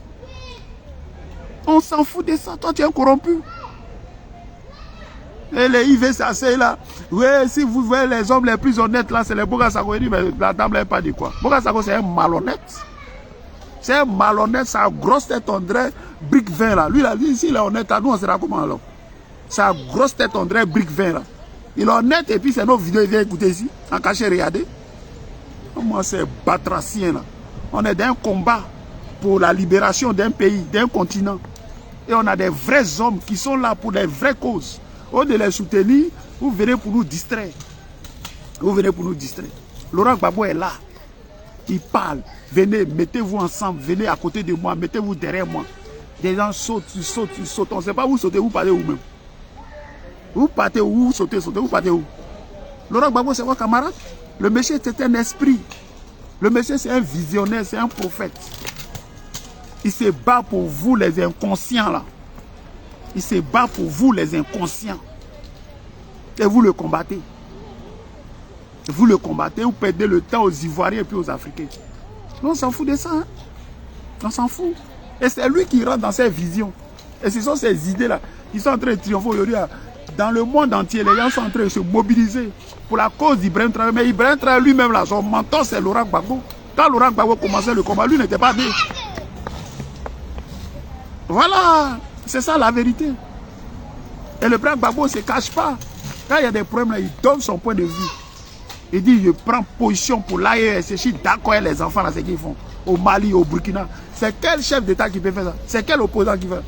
On s'en fout de ça. Toi, tu es un corrompu. Et les IVSAC là, ouais, si vous voyez les hommes les plus honnêtes là, c'est les Boga Sako. Il dit, mais la dame n'a pas dit quoi. Boga Sako, c'est un malhonnête. C'est un malhonnête, sa grosse tête, on dirait brique 20 là. Lui, là, ici, il est honnête, à nous, on sera comment alors? Sa grosse tête, on dirait brique 20 là. Il est honnête et puis c'est nos vidéos, il vient écouter ici, en cachet, regardez. Moi, c'est batracien là. On est dans un combat pour la libération d'un pays, d'un continent. Et on a des vrais hommes qui sont là pour des vraies causes. Au lieu de les soutenir, vous venez pour nous distraire. Vous venez pour nous distraire. Laurent Gbagbo est là. Il parle. Venez, mettez-vous ensemble. Venez à côté de moi. Mettez-vous derrière moi. Des gens sautent, ils sautent, ils sautent. On ne sait pas où sauter, vous partez où même. Vous partez où, vous sautez, vous partez où. Laurent Gbagbo, c'est votre camarade. Le monsieur, c'est un esprit. Le monsieur, c'est un visionnaire, c'est un prophète. Il se bat pour vous, les inconscients, là. Il se bat pour vous, les inconscients. Et vous le combattez. Vous le combattez, vous perdez le temps aux Ivoiriens et puis aux Africains. On s'en fout de ça. Hein? On s'en fout. Et c'est lui qui rentre dans ses visions. Et ce sont ces idées-là qui sont en train de triompher aujourd'hui. Dans le monde entier, les gens sont en train de se mobiliser pour la cause d'Ibrahim Traoré. Mais Ibrahim Traoré lui-même, là, son mentor, c'est Laurent Gbagbo. Quand Laurent Gbagbo commençait le combat, lui n'était pas né. Voilà, c'est ça la vérité. Et le président Gbagbo ne se cache pas. Quand il y a des problèmes, là, il donne son point de vue. Il dit, je prends position pour l'AES. Je suis d'accord avec les enfants, là, c'est ce qu'ils font. Au Mali, au Burkina. C'est quel chef d'État qui peut faire ça? C'est quel opposant qui fait ça?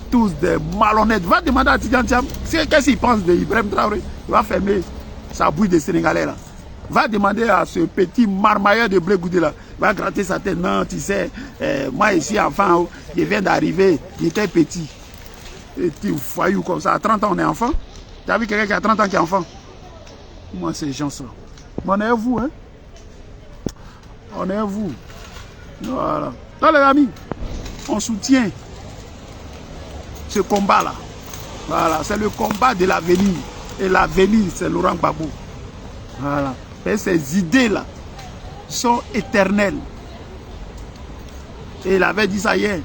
Tous des malhonnêtes. Va demander à Tidiane Tiam, qu'est-ce qu'il pense d'Ibrahim Traoré? Il va fermer sa bouille de Sénégalais là. Va demander à ce petit marmailleur de blé goudé là. Il va gratter sa tête. Non, tu sais, moi ici, enfant, je viens d'arriver, il était petit. Et tu voyou comme ça. À 30 ans, on est enfant. Tu as vu quelqu'un qui a 30 ans qui est enfant? Moi, c'est gens ça. Mais on est à vous, hein? On est à vous. Voilà. Donc, les amis, on soutient ce combat-là. Voilà, c'est le combat de l'avenir. Et l'avenir, c'est Laurent Gbagbo. Voilà. Et ces idées-là sont éternelles. Et il avait dit ça hier.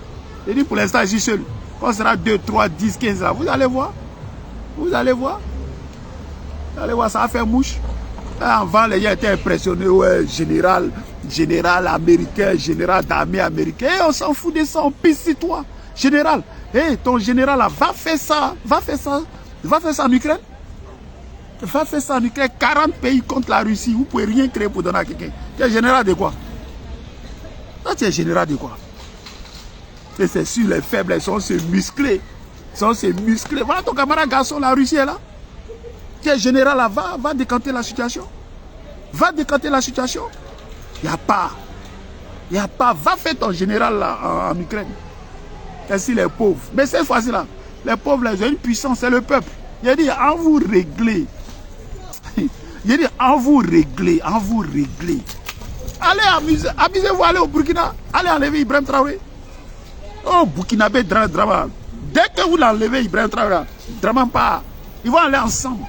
Il dit pour l'instant, je suis seul. Quand ce sera 2, 3, 10, 15 là, vous allez voir. Vous allez voir. Vous allez voir, ça va faire mouche. Avant, les gens étaient impressionnés. Ouais, général américain, général d'armée américain. Et on s'en fout de ça, on pisse sur toi. Général, ton général là, va faire ça. Va faire ça en Ukraine. Va faire ça en Ukraine. 40 pays contre la Russie. Vous ne pouvez rien créer pour donner à quelqu'un. Tu es général de quoi? Toi, tu es général de quoi? Et c'est sûr, les faibles, ils sont se muscler. Ils sont se muscler. Voilà ton camarade garçon, la Russie est là. Tu es général là, va décanter la situation. Va décanter la situation. Il n'y a pas. Il n'y a pas. Va faire ton général là en Ukraine. Ainsi les pauvres. Mais cette fois-ci là, les pauvres, là, ils ont une puissance, c'est le peuple. Il a dit, en vous régler. Il a dit, en vous régler. Allez amusez-vous, allez au Burkina. Allez enlever Ibrahim Traoré. Oh, Burkinabé, drama. Dès que vous l'enlevez, Ibrahim Traoré, drama pas. Ils vont aller ensemble.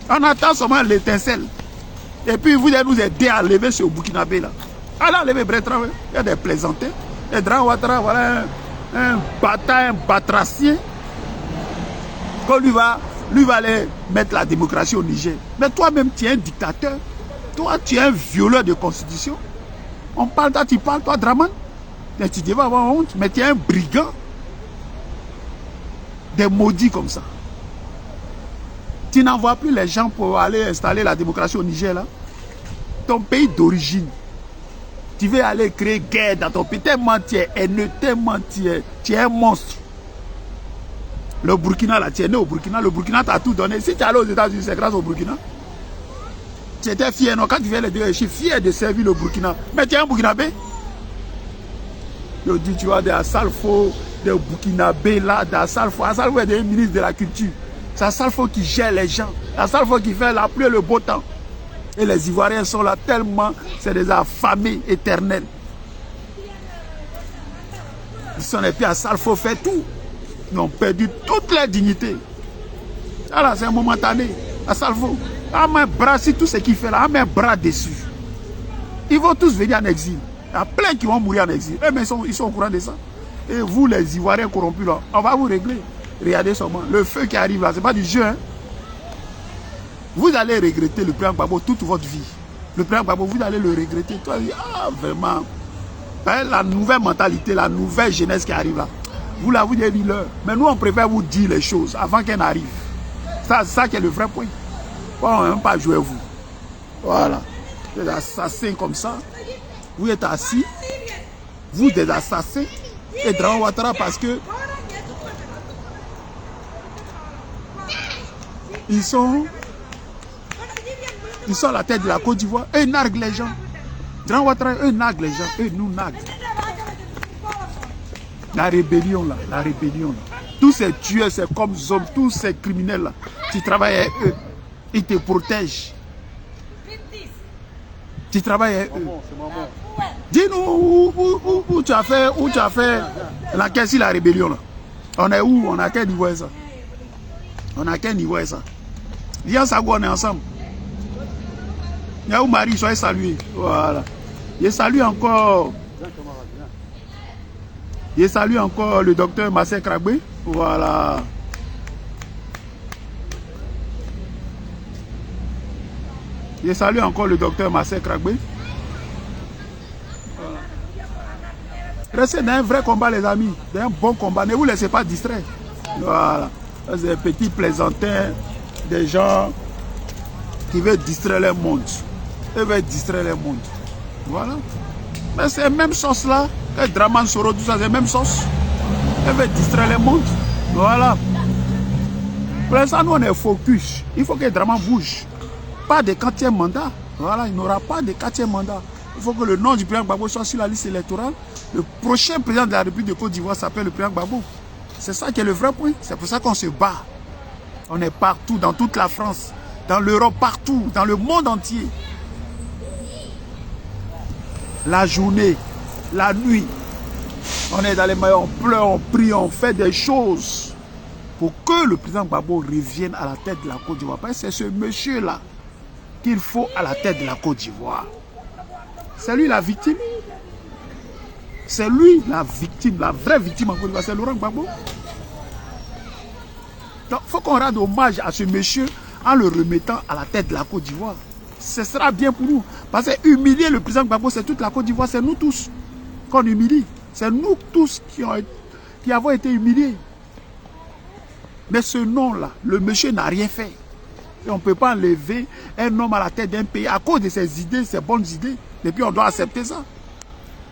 On attend seulement l'étincelle. Et puis vous allez nous aider à enlever ce Burkinabé là. Allez enlever Ibrahim Traoré. Il y a des plaisantins. Et Dran Ouattara, voilà un bâtard, un batracien. Quand lui va aller mettre la démocratie au Niger. Mais toi-même, tu es un dictateur. Toi, tu es un violeur de constitution. On parle, toi, tu parles, toi, Draman. Mais tu devais avoir honte. Mais tu es un brigand. Des maudits comme ça. Tu n'envoies plus les gens pour aller installer la démocratie au Niger, là. Ton pays d'origine. Tu veux aller créer guerre dans ton pays. Tellement tu es haineux, tellement tu es un monstre. Le Burkina, là, tu es né au Burkina. Le Burkina t'a tout donné. Si tu es allé aux États-Unis, c'est grâce au Burkina. Tu étais fier, non? Quand tu viens les dire, je suis fier de servir le Burkina. Mais tu es un Burkinabé. Je dis, tu vois, des Assalfo, des Burkinabé là, des Assalfo. Assalfo est des ministres de la culture. C'est Assalfo qui gère les gens. Assalfo qui fait la pluie et le beau temps. Et les Ivoiriens sont là tellement, c'est des affamés éternels. Ils sont les pieds à Assalfo fait tout. Ils ont perdu toute leur dignité. Alors c'est un momentané. Assalfo, à mes bras, si tout ce qu'il fait là, à mes bras dessus. Ils vont tous venir en exil. Il y a plein qui vont mourir en exil. Eux, mais ils sont au courant de ça. Et vous, les Ivoiriens corrompus là, on va vous régler. Regardez seulement. Le feu qui arrive là, ce n'est pas du jeu. Hein? Vous allez regretter le président Gbagbo toute votre vie. Le président Gbagbo, vous allez le regretter. Toi, vraiment. Hein, la nouvelle mentalité, la nouvelle jeunesse qui arrive là. Vous là, vous dites leur. Mais nous, on préfère vous dire les choses avant qu'elles n'arrivent. C'est ça qui est le vrai point. On ne va même pas jouer vous. Voilà. Des assassins comme ça. Vous êtes assis. Vous, des assassins. Et Dran Ouattara, parce que ils sont à la tête de la Côte d'Ivoire. Eux narguent les gens. Dran Ouattara, eux narguent les gens. Eux nous narguent. La rébellion là. La rébellion là. Tous ces tueurs, ces comme hommes, tous ces criminels là. Tu travailles avec eux. Ils te protègent. Tu travailles avec eux. Dis-nous où tu as fait la caisse la rébellion là. On est où? On a quel niveau ça? On a quel niveau ça? Viens Sago, on est ensemble. Yahou Marie, soyez salués. Voilà. Je salue encore. Je salue encore le docteur Massé Kragbe. Voilà. Je salue encore le docteur Massé Kragbe. Voilà. Restez dans un vrai combat, les amis. Dans un bon combat. Ne vous laissez pas distraire. Voilà. C'est des petits plaisantins, des gens qui veulent distraire le monde. Ils veulent distraire le monde. Voilà. Mais c'est la même sauce là. Et Draman Soro, tout ça, c'est la même sauce. Ils veulent distraire le monde. Voilà. Pour l'instant, nous, on est focus. Il faut que Draman bouge. Pas de 4e mandat. Voilà, il n'aura pas de 4e mandat. Il faut que le nom du président Gbagbo soit sur la liste électorale. Le prochain président de la République de Côte d'Ivoire s'appelle le président Gbagbo. C'est ça qui est le vrai point. C'est pour ça qu'on se bat. On est partout, dans toute la France, dans l'Europe, partout, dans le monde entier. La journée, la nuit, On est dans les mailles, on pleure, on prie, on fait des choses pour que le président Gbagbo revienne à la tête de la Côte d'Ivoire. Parce que c'est ce monsieur-là qu'il faut à la tête de la Côte d'Ivoire. C'est lui la victime. C'est lui la victime, la vraie victime en Côte d'Ivoire, c'est Laurent Gbagbo. Donc il faut qu'on rende hommage à ce monsieur en le remettant à la tête de la Côte d'Ivoire. Ce sera bien pour nous. Parce que humilier le président Gbagbo, c'est toute la Côte d'Ivoire, c'est nous tous qu'on humilie. C'est nous tous qui avons été humiliés. Mais ce nom-là, le monsieur n'a rien fait. Et on ne peut pas enlever un homme à la tête d'un pays à cause de ses idées, ses bonnes idées. Et puis on doit accepter ça.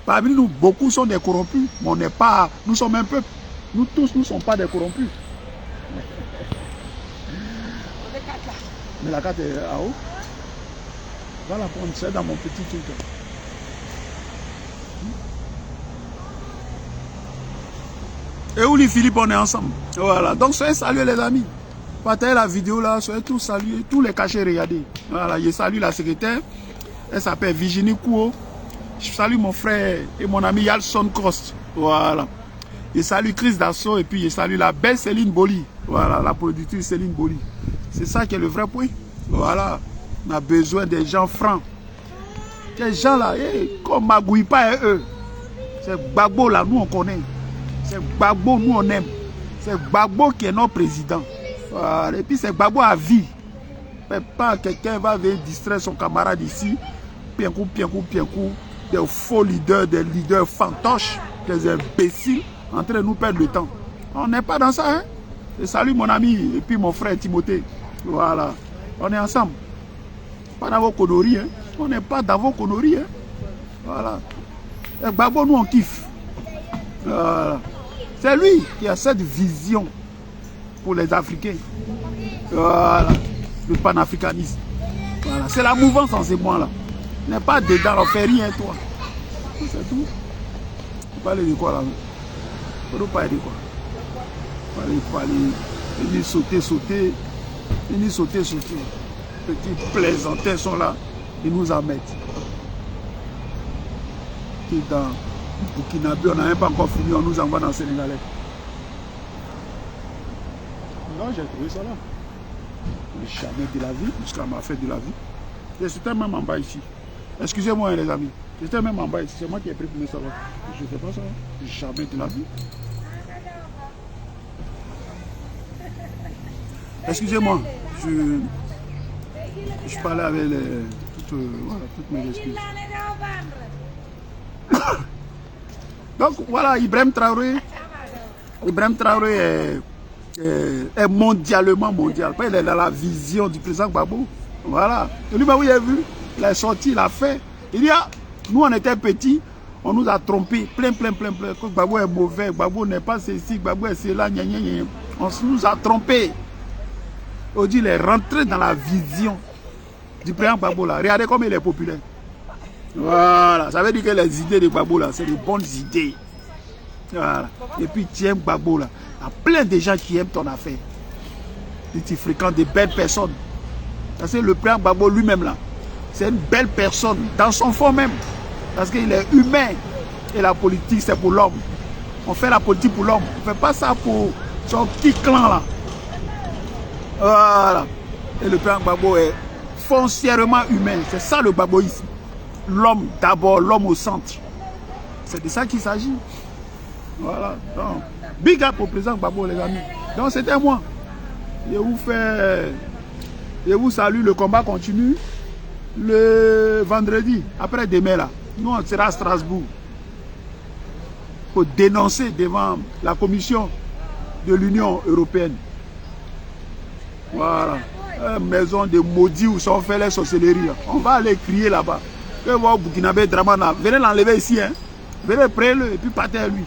Parmi nous, beaucoup sont des corrompus. Mais on n'est pas, nous sommes un peuple. Nous tous, nous ne sommes pas des corrompus. Mais la carte est en haut. Va la prendre, c'est dans mon petit truc. Et Ouli Philippe, on est ensemble. Voilà. Donc, soyez salués les amis. Partagez la vidéo là, soyez tous salués. Tous les cachets, regardez. Voilà, je salue la secrétaire. Elle s'appelle Virginie Kouo. Je salue mon frère et mon ami Yalson Cost. Voilà. Je salue Chris Dassault et puis je salue la belle Céline Boli. Voilà, la productrice Céline Boli. C'est ça qui est le vrai point. Voilà. On a besoin des gens francs. Ces gens-là, qu'on ne magouille pas eux. C'est Gbagbo là, nous on connaît. C'est Gbagbo, nous on aime. C'est Gbagbo qui est notre président. Voilà. Et puis c'est Gbagbo à vie. Mais pas quelqu'un va venir distraire son camarade ici. Pienkou, pienkou, pienkou. Des faux leaders, des leaders fantoches, des imbéciles, en train de nous perdre le temps. On n'est pas dans ça, hein. Je salue mon ami et puis mon frère Timothée. Voilà. On est ensemble. Pas dans vos conneries, hein. On n'est pas dans vos conneries, hein. Voilà. Et Gbagbo, nous on kiffe. Voilà. C'est lui qui a cette vision pour les Africains. Voilà. Le panafricanisme. Voilà. C'est la mouvance en ces mois-là. On n'est pas dedans, on ne fait rien, toi. C'est tout. Tu parles de quoi là? On ne parle de quoi? Il faut aller sauter, sauter. Ils sauter, sauter. Petits plaisantins sont là. Ils nous en mettent. Et dans Burkinabé, on n'a même pas encore fini, on nous envoie dans le Sénégalais. Non, j'ai trouvé ça là. Jamais de la vie, jusqu'à ma fête de la vie. C'était même en bas ici. Excusez-moi les amis. J'étais même en bas ici. C'est moi qui ai pris pour mes salons. Je ne fais pas ça. Jamais de la vie. Excusez-moi. Je parlais avec toutes mes excuses. Donc voilà, Ibrahim Traoré. Ibrahim Traoré est mondialement mondial. Il est dans la vision du président Gbagbo. Voilà. Et lui, vous avez vu, il est sorti, il a fait. Il dit, ah, nous on était petits, on nous a trompés, plein. Que Gbagbo est mauvais, Gbagbo n'est pas ceci, Gbagbo est cela, gna. On nous a trompés. On dit, il est rentré dans la vision du président Gbagbo là. Regardez comme il est populaire. Voilà. Ça veut dire que les idées de Gbagbo là, c'est des bonnes idées. Voilà. Et puis tu aimes Gbagbo là. Il y a plein de gens qui aiment ton affaire. Et tu fréquentes des belles personnes. Parce que le président Gbagbo lui-même là, c'est une belle personne, dans son fond même. Parce qu'il est humain. Et la politique, c'est pour l'homme. On fait la politique pour l'homme. On ne fait pas ça pour son petit clan là. Voilà. Et le président Gbagbo est foncièrement humain. C'est ça le gbagboïsme. L'homme d'abord, l'homme au centre. C'est de ça qu'il s'agit. Voilà. Donc, big up au président Gbagbo les amis. Donc c'était moi. Je vous salue, le combat continue le vendredi, après demain là. Nous on sera à Strasbourg pour dénoncer devant la commission de l'Union européenne. Voilà. Une maison de maudits où sont fait les sorcelleries. On va aller crier là-bas. Que voir Burkinabé Dramana. Venez l'enlever ici. Hein. Venez, prenez-le et puis partez à lui.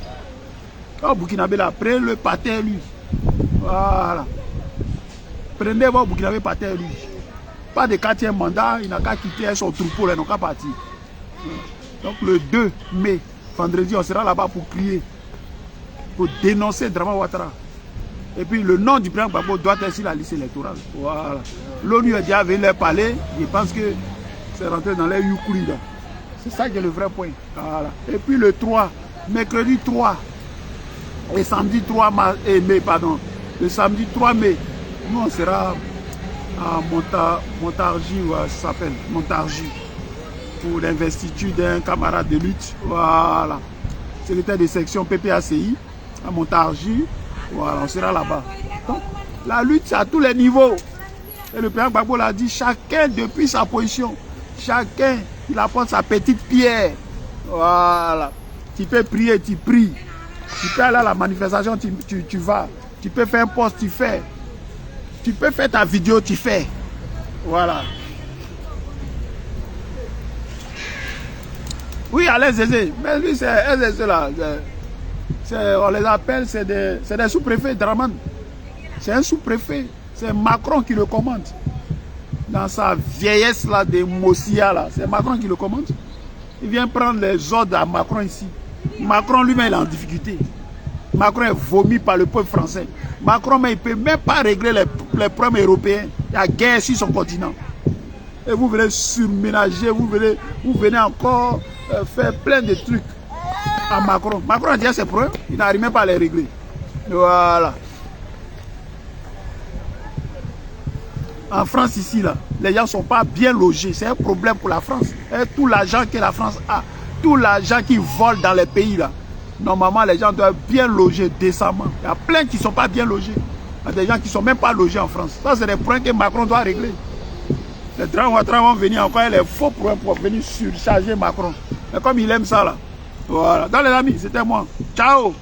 Oh, Burkinabé là, prenez-le, partez à lui. Voilà. Prenez votre Burkinabé, partez à lui. Pas de 4e mandat, il n'a qu'à quitter son troupeau, il n'a qu'à partir. Donc le 2 mai, vendredi, on sera là-bas pour crier, pour dénoncer Dramane Ouattara. Et puis le nom du président Gbagbo doit être sur la liste électorale. Voilà. L'ONU a déjà venu leur parler, je pense que c'est rentré dans les Yukuri. C'est ça qui est le vrai point. Voilà. Et puis le 3, mercredi 3 et samedi 3 mai, pardon. Le samedi 3 mai, nous on sera à Montargis, ça s'appelle Montargis, pour l'investiture d'un camarade de lutte. Voilà. Secrétaire de section PPACI à Montargis. Voilà, on sera là-bas. La lutte, c'est à tous les niveaux. Et le président Gbagbo l'a dit, chacun depuis sa position, chacun, il apporte sa petite pierre. Voilà. Tu peux prier, tu pries. Tu peux aller à la manifestation, tu vas. Tu peux faire un post, tu fais. Tu peux faire ta vidéo, tu fais. Voilà. Oui, Alain Zézé. Mais lui, c'est là. On les appelle, c'est des sous-préfets, Draman. C'est un sous-préfet. C'est Macron qui le commande. Dans sa vieillesse là, de Mossia là. C'est Macron qui le commande. Il vient prendre les ordres à Macron ici. Macron lui-même, il est en difficulté. Macron est vomi par le peuple français. Macron, mais il ne peut même pas régler les problèmes européens. Il y a guerre sur son continent. Et vous venez surménager, vous venez encore faire plein de trucs à Macron. Macron a déjà ses problèmes, il n'arrive même pas à les régler. Voilà. En France ici, là, les gens ne sont pas bien logés. C'est un problème pour la France. Et tout l'argent que la France a, tout l'argent qui vole dans les pays là, normalement les gens doivent bien loger décemment. Il y a plein qui ne sont pas bien logés. Il y a des gens qui ne sont même pas logés en France. Ça, c'est des problèmes que Macron doit régler. Les trains vont venir encore, les faux problèmes pour venir surcharger Macron. Mais comme il aime ça là. Voilà. Dans les amis, c'était moi. Ciao.